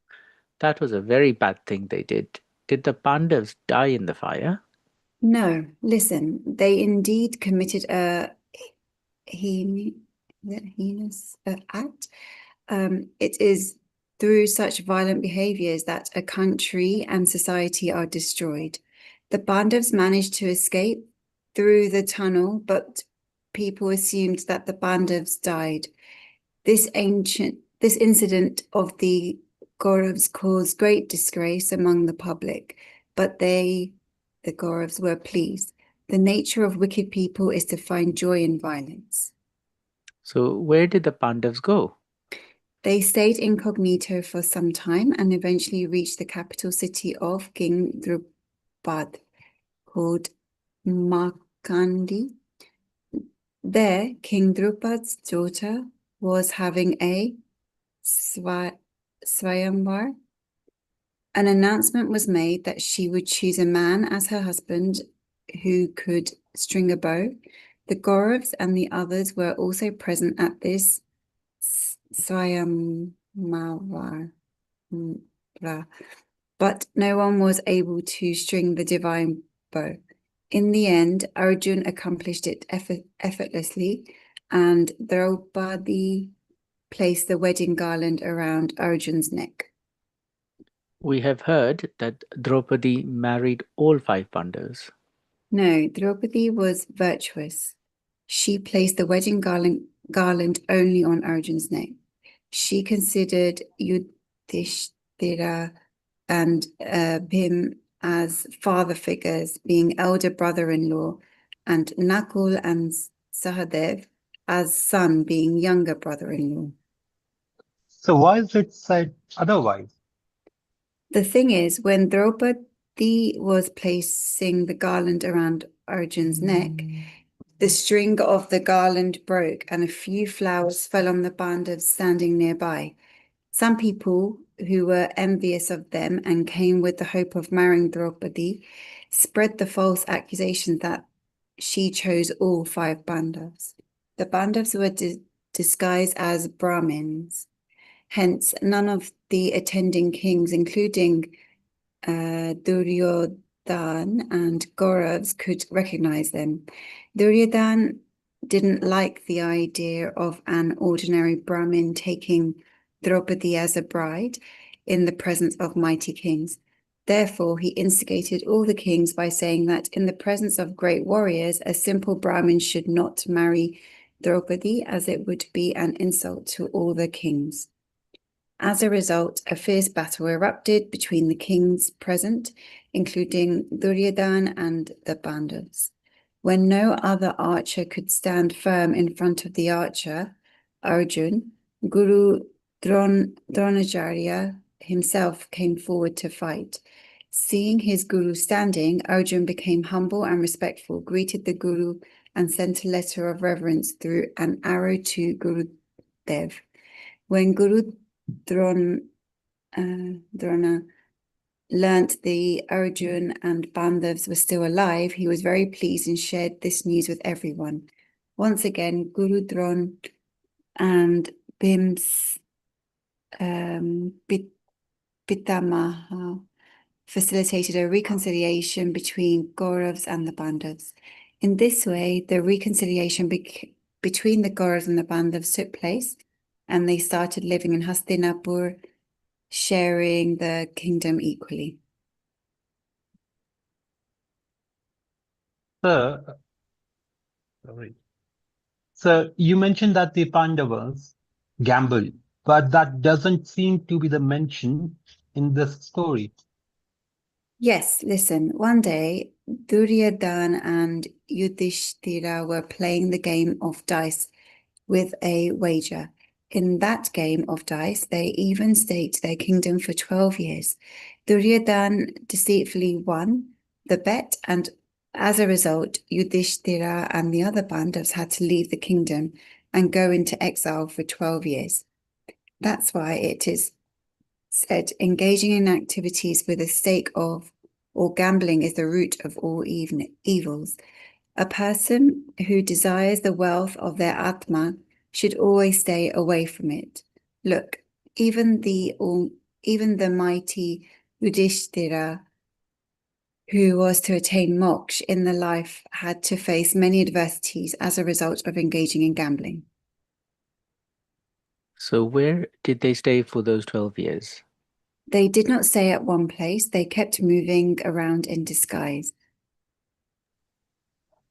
That was a very bad thing they did. Did the Pāṇḍavas die in the fire? No, listen, they indeed committed a act. It is through such violent behaviors that a country and society are destroyed. The Pandavas managed to escape through the tunnel, but people assumed that the Pandavas died. This incident of the Kauravas caused great disgrace among the public, but the Kauravas, were pleased. The nature of wicked people is to find joy in violence. So where did the Pandavas go? They stayed incognito for some time and eventually reached the capital city of King Drupad, called Makandi. There, King Drupad's daughter was having a Swayamvar. An announcement was made that she would choose a man as her husband who could string a bow. The Kauravas and the others were also present at this Swayamvar, but no one was able to string the divine bow. In the end, Arjun accomplished it effortlessly, and Draupadi placed the wedding garland around Arjun's neck. We have heard that Draupadi married all 5 Pandavas. No, Draupadi was virtuous. She placed the wedding garland only on Arjun's neck. She considered Yudhishthira and Bhim as father figures, being elder brother-in-law, and Nakul and Sahadev as son, being younger brother-in-law. So why is it said otherwise? The thing is, when Draupadi was placing the garland around Arjun's neck, the string of the garland broke and a few flowers fell on the Pandavas standing nearby. Some people who were envious of them and came with the hope of marrying Draupadi spread the false accusation that she chose all 5 Pandavas. The Pandavas were disguised as Brahmins. Hence, none of the attending kings, including Duryodhan and Kauravas, could recognize them. Duryodhan didn't like the idea of an ordinary Brahmin taking Draupadi as a bride in the presence of mighty kings. Therefore, he instigated all the kings by saying that in the presence of great warriors, a simple Brahmin should not marry Draupadi, as it would be an insult to all the kings. As a result, a fierce battle erupted between the kings present, including Duryodhan and the Pandavas. When no other archer could stand firm in front of the archer, Arjun, Guru Dronacharya himself came forward to fight. Seeing his guru standing, Arjun became humble and respectful, greeted the guru, and sent a letter of reverence through an arrow to Gurudev. When Guru Drona learnt the Arjun and Pandavas were still alive, he was very pleased and shared this news with everyone. Once again, Guru Drona and Bhim's Pitamaha facilitated a reconciliation between Kauravas and the Pandavas. In this way, the reconciliation between the Kauravas and the Pandavas took place, and they started living in Hastinapur, sharing the kingdom equally. So you mentioned that the Pandavas gambled, but that doesn't seem to be the mention in this story. Yes, listen, one day Duryodhan and Yudhishthira were playing the game of dice with a wager. In that game of dice, they even staked their kingdom for 12 years. Duryodhan deceitfully won the bet, and as a result, Yudhishthira and the other Pandavas had to leave the kingdom and go into exile for 12 years. That's why it is said engaging in activities with a stake of or gambling is the root of all evils. A person who desires the wealth of their Atma should always stay away from it. Look, even the mighty Yudhishthira, who was to attain moksha in the life, had to face many adversities as a result of engaging in gambling. So where did they stay for those 12 years? They did not stay at one place. They kept moving around in disguise.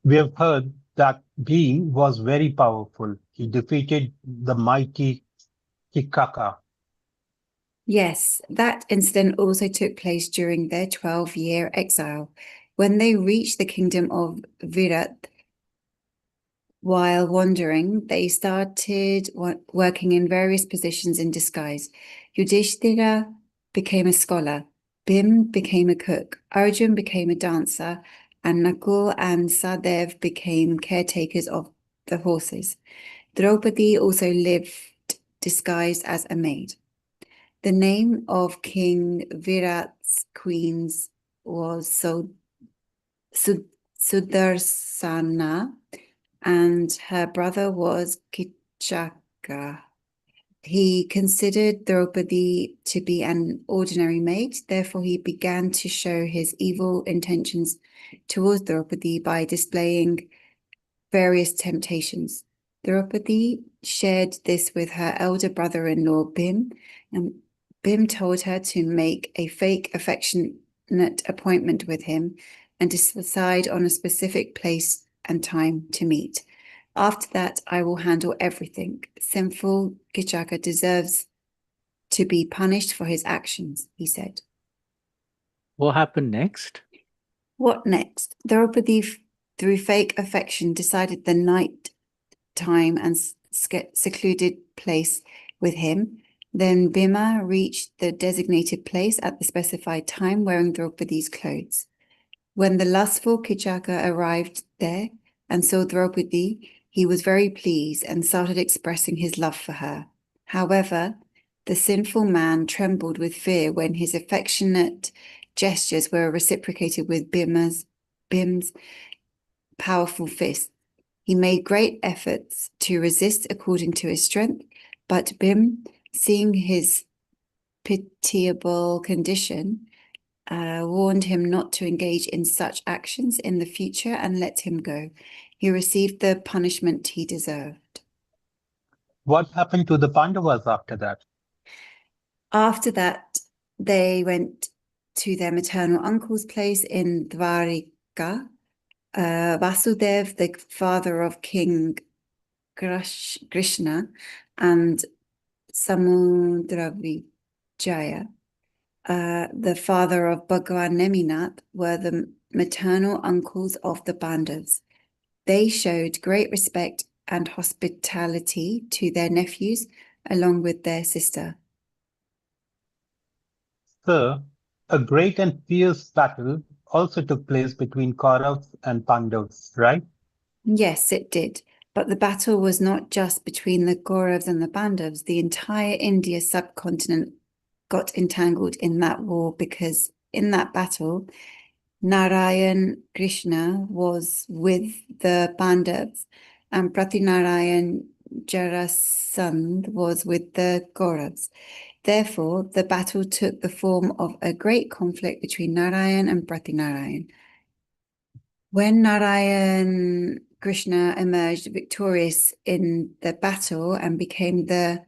We have heard that being was very powerful. He defeated the mighty Kikaka. Yes, that incident also took place during their 12-year exile. When they reached the kingdom of Virat, while wandering, they started working in various positions in disguise. Yudhishthira became a scholar, Bhim became a cook, Arjun became a dancer, and Nakul and Sadev became caretakers of the horses. Draupadi also lived disguised as a maid. The name of King Virat's queens was Sudarsana, and her brother was Kichaka. He considered Draupadi to be an ordinary maid, therefore he began to show his evil intentions towards Draupadi by displaying various temptations. Draupadi shared this with her elder brother-in-law Bhim, and Bhim told her to make a fake affectionate appointment with him and decide on a specific place and time to meet. After that, I will handle everything. Sinful Kichaka deserves to be punished for his actions, he said. What happened next? What next? Draupadi, through fake affection, decided the night time and secluded place with him. Then Bhima reached the designated place at the specified time wearing Draupadi's clothes. When the lustful Kichaka arrived there and saw Draupadi, he was very pleased and started expressing his love for her. However, the sinful man trembled with fear when his affectionate gestures were reciprocated with Bhim's powerful fist. He made great efforts to resist according to his strength, but Bhim, seeing his pitiable condition, warned him not to engage in such actions in the future and let him go. He received the punishment he deserved. What happened to the Pandavas after that? After that, they went to their maternal uncle's place in Dvarika. Vasudev, the father of King Krishna, and Samudravijaya, the father of Bhagavan Neminath, were the maternal uncles of the Pandavas. They showed great respect and hospitality to their nephews along with their sister. Sir, a great and fierce battle also took place between Kauravas and Pandavas, right? Yes, it did. But the battle was not just between the Kauravas and the Pandavas. The entire India subcontinent got entangled in that war because in that battle, Narayan Krishna was with the Pandavas and Prathinarayan Jarasandh was with the Kauravas. Therefore, the battle took the form of a great conflict between Narayan and Prathinarayan. When Narayan Krishna emerged victorious in the battle and became the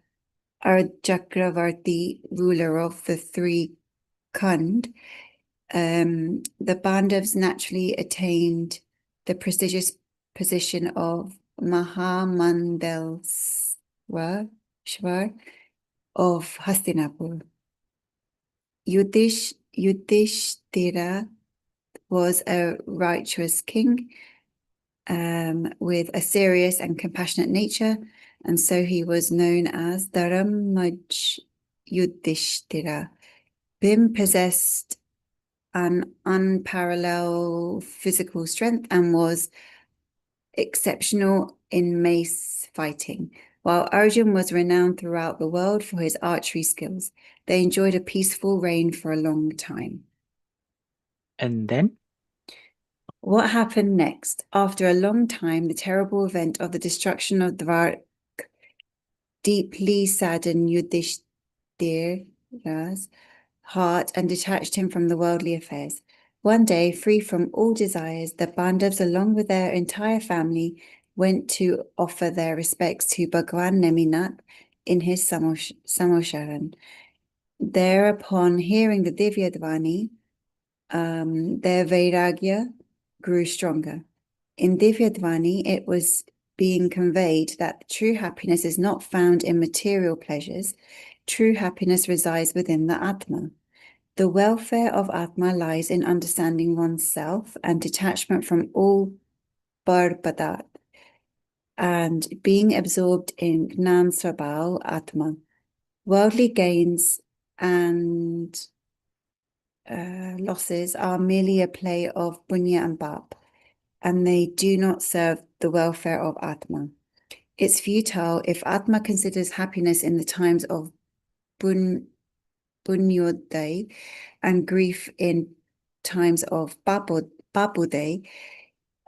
Arjakravarti ruler of the three Khand, the Pandavas naturally attained the prestigious position of Mahamandaleshwar of Hastinapur. Yudhishthira was a righteous king with a serious and compassionate nature, and so he was known as Dharamaj Yudhishthira. Bhim possessed an unparalleled physical strength and was exceptional in mace fighting, while Arjun was renowned throughout the world for his archery skills. They enjoyed a peaceful reign for a long time. And then? What happened next? After a long time, the terrible event of the destruction of Dwarka deeply saddened Yudhishthira's heart and detached him from the worldly affairs. One day, free from all desires, the Pandavas, along with their entire family, went to offer their respects to Bhagavan Neminath in his Samosharan. Thereupon, hearing the Divyadvani, their Vairagya grew stronger. In Divyadvani, it was being conveyed that true happiness is not found in material pleasures. True happiness resides within the Atma. The welfare of Atma lies in understanding oneself and detachment from all Bharpadat and being absorbed in Gnan Swabhava Atma. Worldly gains and losses are merely a play of punya and bap, and they do not serve the welfare of Atma. It's futile if Atma considers happiness in the times of punyodaya and grief in times of babodaya.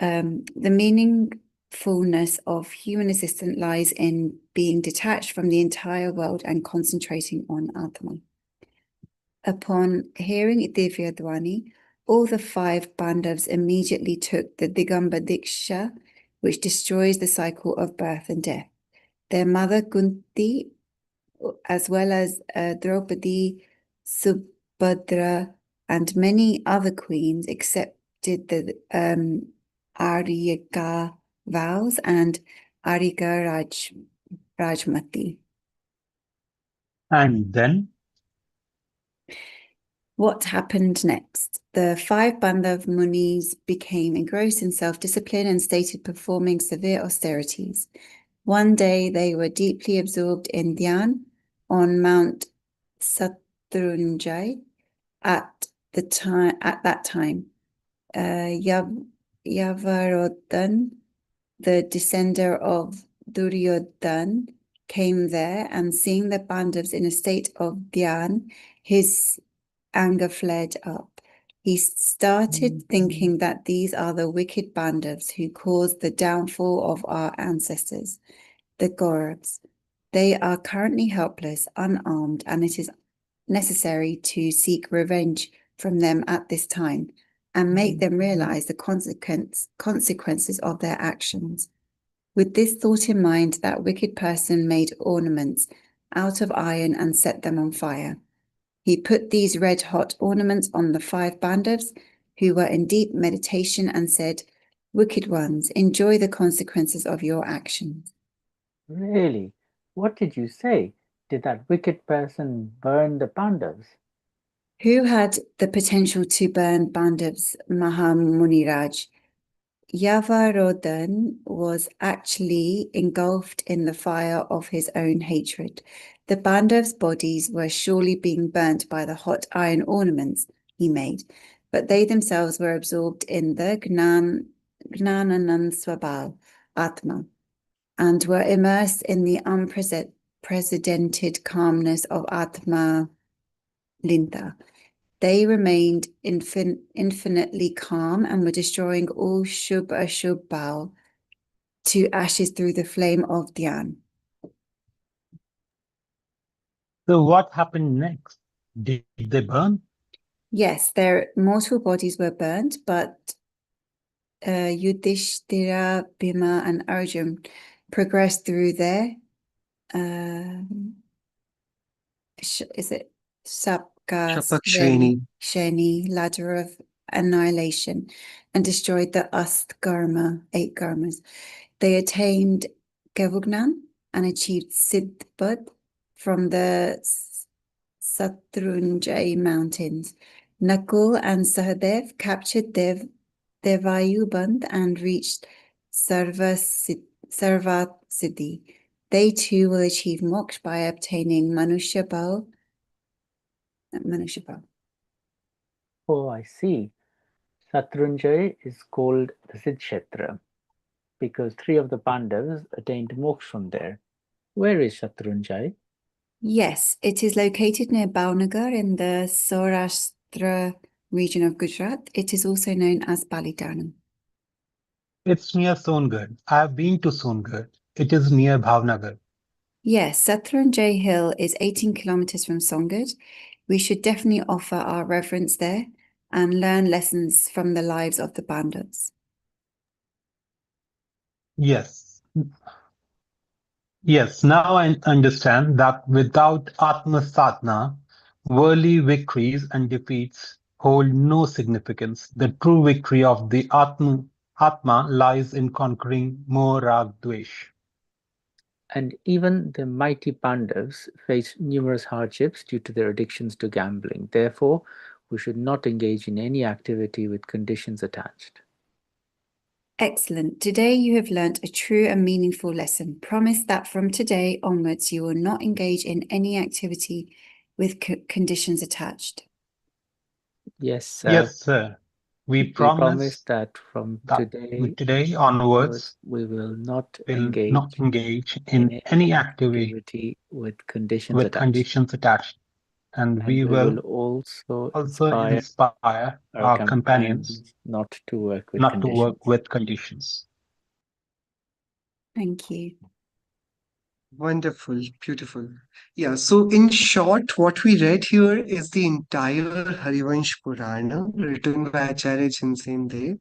The meaningfulness of human existence lies in being detached from the entire world and concentrating on Atma. Upon hearing Divyadvani, all the 5 Pandavas immediately took the Digambara Diksha, which destroys the cycle of birth and death. Their mother Kunti, as well as Draupadi, Subhadra, and many other queens accepted the Aryaka vows and Aryaka Rajmati. And then, What happened next? The 5 Pandava Munis became engrossed in self-discipline and started performing severe austerities. One day they were deeply absorbed in dhyan on Mount Satrunjay. At that time, Yavarodhan, the descender of Duryodhan, came there, and seeing the Pandavas in a state of dhyan, his anger flared up. He started thinking that these are the wicked Pandavas who caused the downfall of our ancestors, the Kauravas. They are currently helpless, unarmed, and it is necessary to seek revenge from them at this time and make them realize the consequences of their actions. With this thought in mind, that wicked person made ornaments out of iron and set them on fire. He put these red-hot ornaments on the 5 Pandavas, who were in deep meditation, and said, "Wicked ones, enjoy the consequences of your actions." Really? What did you say? Did that wicked person burn the Pandavas? Who had the potential to burn Pandavas? Mahamuniraj. Yavarodhan was actually engulfed in the fire of his own hatred. The Pandavas' bodies were surely being burnt by the hot iron ornaments he made, but they themselves were absorbed in the Gnananand Swabhava Atma and were immersed in the unprecedented calmness of Atma Linta. They remained infinitely calm and were destroying all Shubh-Ashubh bhava to ashes through the flame of dhyan. so what happened next? Did they burn? Yes, their mortal bodies were burnt, but Yudhishthira, Bhima, and Arjun progressed through their is it Shapak Sheni ladder of annihilation and destroyed the Astgarma, 8 Garmas. They attained Gavugnan and achieved Siddhbud from the Satrunjay mountains. Nakul and Sahadev captured Devayuband and reached Sarvat Siddhi. They too will achieve moksha by obtaining Manushya Bhava. Oh, I see. Satrunjay is called the Siddhkshetra because 3 of the Pandavas attained moksha from there. Where is Satrunjay? Yes, it is located near Bhavnagar in the Saurashtra region of Gujarat. It is also known as Balidanam. It's near Songarh. I have been to Songarh. It is near Bhavnagar. Yes, Satrunjay Hill is 18 kilometers from Songarh. We should definitely offer our reverence there and learn lessons from the lives of the Pandavas. Yes. Yes, now I understand that without Atma Sadhana, worldly victories and defeats hold no significance. The true victory of the Atma lies in conquering Moh, Rag, Dvesh. And even the mighty Pandavas faced numerous hardships due to their addictions to gambling. Therefore, we should not engage in any activity with conditions attached. Excellent. Today you have learnt a true and meaningful lesson. Promise that from today onwards you will not engage in any activity with conditions attached. Yes, sir. Yes, sir. We promise that from that today onwards we will not will not engage in in any activity with conditions with attached. conditions attached. And we will also inspire our companions not to work with not conditions. to work with conditions. Thank you. Wonderful, beautiful. Yeah, so in short, what we read here is the entire Harivansh Purana written by Acharya Jinendra,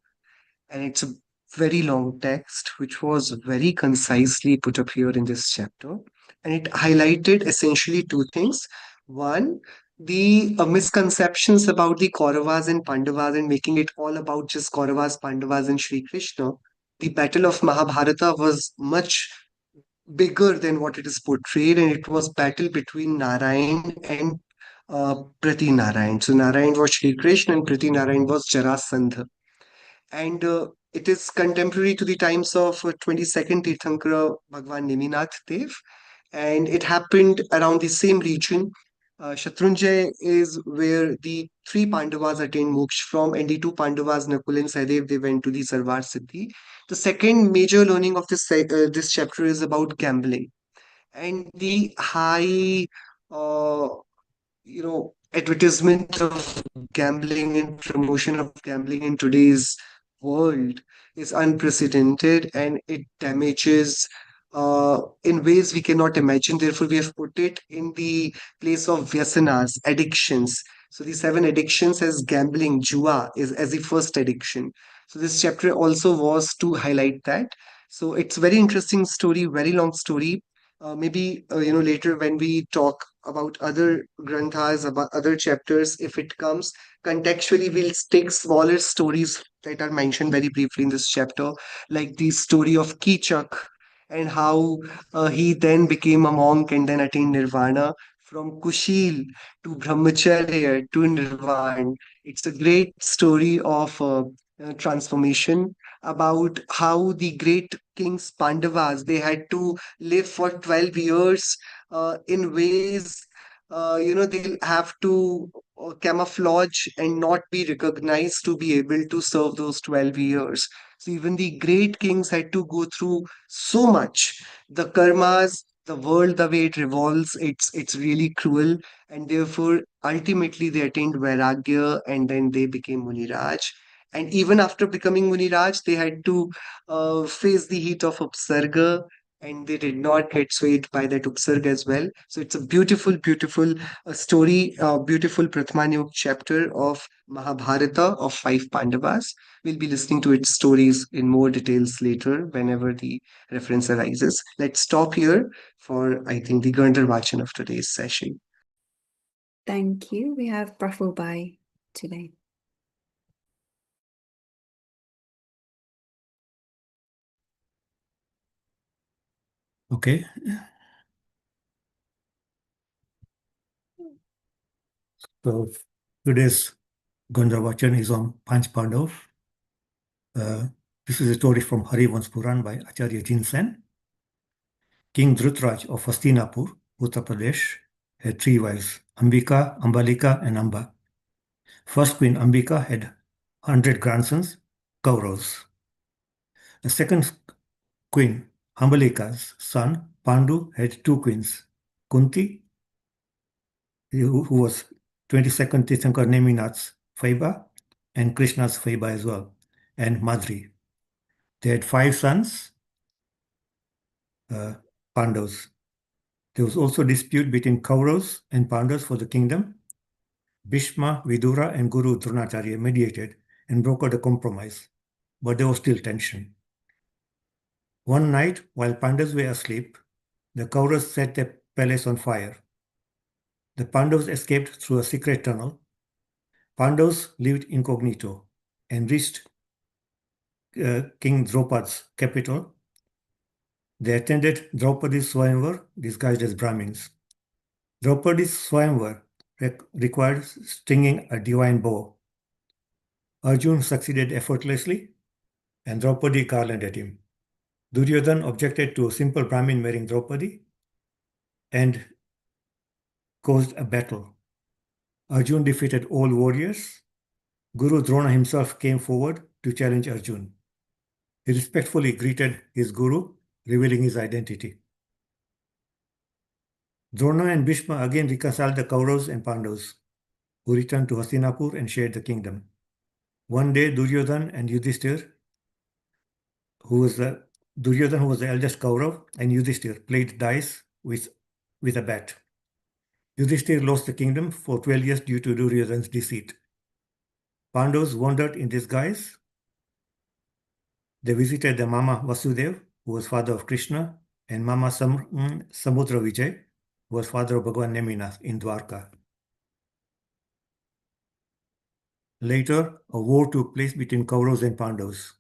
and it's a very long text which was very concisely put up here in this chapter. And it highlighted essentially two things. One, the misconceptions about the Kauravas and Pandavas and making it all about just Kauravas, Pandavas, and Sri Krishna. The battle of Mahabharata was much bigger than what it is portrayed, and it was battle between Narayan and Prati Narayan. So Narayan was Sri Krishna and Prati Narayan was Jarasandha. And it is contemporary to the times of 22nd Tirthankara Bhagwan Neminath Dev, and it happened around the same region. Shatrunjay is where the three Pandavas attained moksha from, and the two Pandavas, Nakul and Sahadev, they went to the Sarvar Siddhi. The second major learning of this chapter is about gambling and the high, uh, advertisement of gambling and promotion of gambling in today's world is unprecedented, and it damages in ways we cannot imagine. Therefore, we have put it in the place of vyasanas, addictions. So the seven addictions as gambling, jua is as the first addiction. So this chapter also was to highlight that. So it's very interesting story, very long story. Maybe later when we talk about other granthas, about other chapters, if it comes contextually, we'll take smaller stories that are mentioned very briefly in this chapter, like the story of Kichak and how he then became a monk and then attained nirvana. From Kushil to Brahmacharya to Nirvana. It's a great story of transformation about how the great kings Pandavas, they had to live for 12 years in ways, they'll have to camouflage and not be recognized to be able to serve those 12 years. So even the great kings had to go through so much. The karmas, the world, the way it revolves, it's really cruel. And therefore, ultimately, they attained Vairagya and then they became Muniraj. And even after becoming Muniraj, they had to face the heat of Upsarga, and they did not get swayed by that Upsarga as well. So it's a beautiful, beautiful story, beautiful Prathamanyog chapter of Mahabharata of five Pandavas. We'll be listening to its stories in more details later whenever the reference arises. Let's stop here for, I think, the Gandharvachan of today's session. Thank you. We have Prabhupada today. Okay. So today's Gandharvachan is on Panch Pandav. This is a story from Harivansh Puran by Acharya Jinendra. King Dhritaraj of Hastinapur, Uttar Pradesh, had three wives, Ambika, Ambalika, and Amba. First Queen Ambika had 100 grandsons, Kauravas. The second queen, Ambalika's son, Pandu, had two queens, Kunti, who was 22nd Tirthankar Neminath's Faiba, and Krishna's Faiba as well, and Madri. They had five sons, Pandavas. There was also a dispute between Kauravas and Pandavas for the kingdom. Bhishma, Vidura, and Guru Dronacharya mediated and brokered a compromise, but there was still tension. One night, while Pandavas were asleep, the Kauravas set their palace on fire. The Pandavas escaped through a secret tunnel. Pandavas lived incognito and reached King Draupadi's capital. They attended Draupadi's Swayamvar disguised as Brahmins. Draupadi's Swayamvar required stringing a divine bow. Arjun succeeded effortlessly and Draupadi garlanded him. Duryodhana objected to a simple Brahmin marrying Draupadi and caused a battle. Arjun defeated all warriors. Guru Drona himself came forward to challenge Arjun. He respectfully greeted his guru, revealing his identity. Drona and Bhishma again reconciled the Kauravas and Pandavas, who returned to Hastinapur and shared the kingdom. One day, Duryodhana and Yudhishthir, who was the eldest Kaurav, and Yudhishthir played dice with a bat. Yudhishthir lost the kingdom for 12 years due to Duryodhana's deceit. Pandavas wandered in disguise. They visited their Mama Vasudev, who was father of Krishna, and Mama Samudra Vijay, who was father of Bhagavan Neminath in Dwarka. Later, a war took place between Kauravas and Pandavas.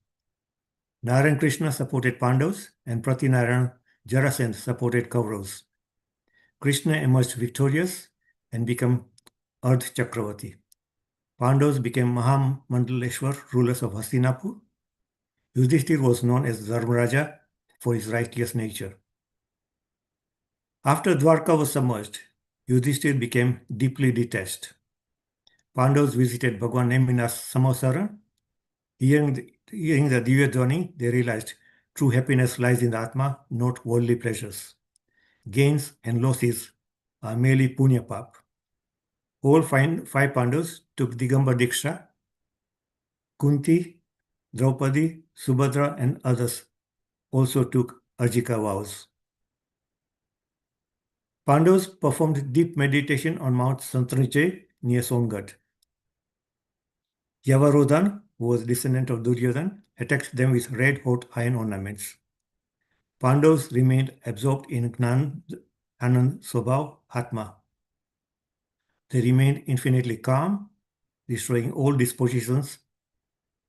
Narayan Krishna supported Pandavas and Pratinarayan Jarasandha supported Kauravas. Krishna emerged victorious and became Ardh Chakravarti. Pandavas became Mahamandaleshwar, rulers of Hastinapur. Yudhishthir was known as Dharmaraja for his righteous nature. After Dwarka was submerged, Yudhishthir became deeply detached. Pandavas visited Bhagavan Neminath's Samavsara. Hearing the Divya Dhvani, they realized true happiness lies in the Atma, not worldly pleasures. Gains and losses are merely punya pap. All five Pandavas took Digambara Diksha. Kunti, Draupadi, Subhadra, and others also took Arjika vows. Pandavas performed deep meditation on Mount Santranjay near Songad. Yavarodhan, who was descendant of Duryodhana, attacked them with red-hot iron ornaments. Pandavas remained absorbed in Gnan, Anand, Swabhav, Atma. They remained infinitely calm, destroying all dispositions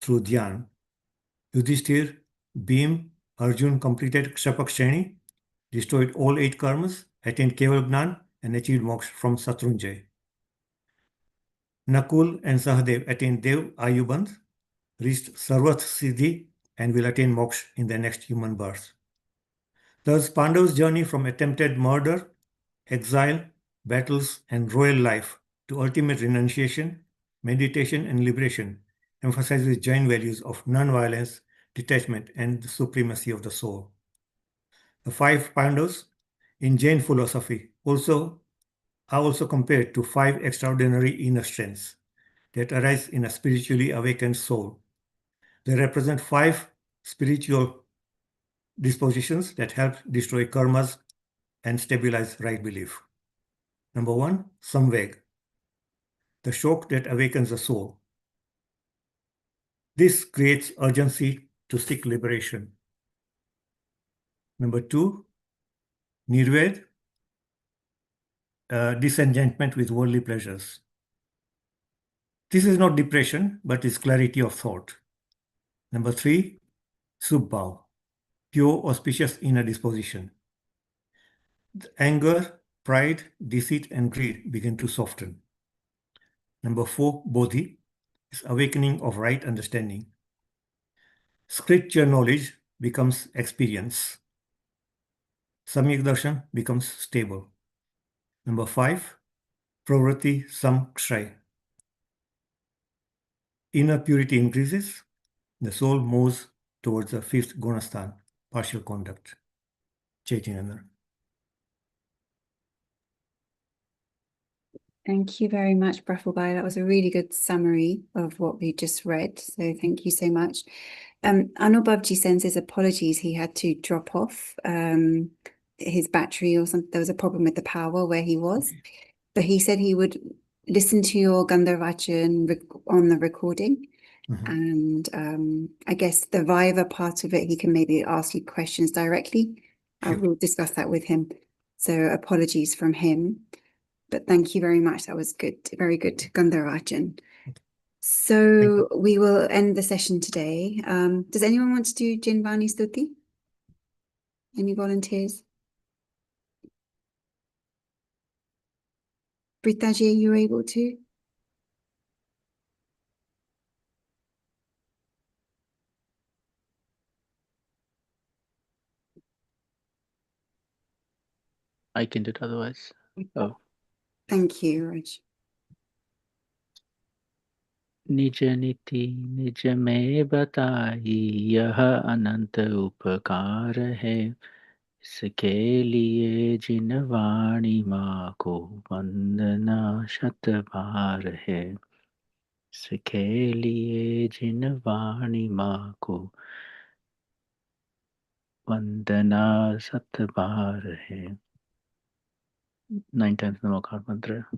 through dhyan. Yudhishthir, Bhim, Arjun completed Kshapakshani, destroyed all 8 karmas, attained Keval Gnan, and achieved moksha from Satrunjay. Nakul and Sahadev attained Dev Ayubandh, reached Sarvat Siddhi, and will attain moksha in their next human birth. Thus, Pandavas' journey from attempted murder, exile, battles, and royal life to ultimate renunciation, meditation, and liberation emphasizes Jain values of non-violence, detachment, and the supremacy of the soul. The 5 Pandavas in Jain philosophy are also compared to 5 extraordinary inner strengths that arise in a spiritually awakened soul. They represent 5 spiritual dispositions that help destroy karmas and stabilize right belief. Number 1, Samveg, the shock that awakens the soul. This creates urgency to seek liberation. Number 2, Nirved, disenchantment with worldly pleasures. This is not depression, but is clarity of thought. Number 3, Subhav, pure auspicious inner disposition. The anger, pride, deceit, and greed begin to soften. Number 4, Bodhi, is awakening of right understanding. Scripture knowledge becomes experience. Samyak Darshan becomes stable. Number 5, Pravriti Samkshay. Inner purity increases. The soul moves towards the 5th Gunasthan, partial conduct. Jinendra. Thank you very much, Prabhupada. That was a really good summary of what we just read. So thank you so much. Anubhavji sends his apologies. He had to drop off his battery or something. There was a problem with the power where he was. But he said he would listen to your Gandharvachan on the recording. And I guess the Viva part of it, he can maybe ask you questions directly I will discuss that with him. So apologies from him. But thank you very much. That was good. Very good, Gandharajan. So we will end the session today. Does anyone want to do Jinvani Stuti? Any volunteers? Britaji, are you able to? I can do it otherwise. Oh. Thank you, Raj. निज नीति निज में बताई यह अनंत उपकार है इसके लिए जिन वाणी माँ को वंदना शत बार है इसके लिए जिन वाणी माँ को वंदना शत बार है 9 times the Mokar mantra.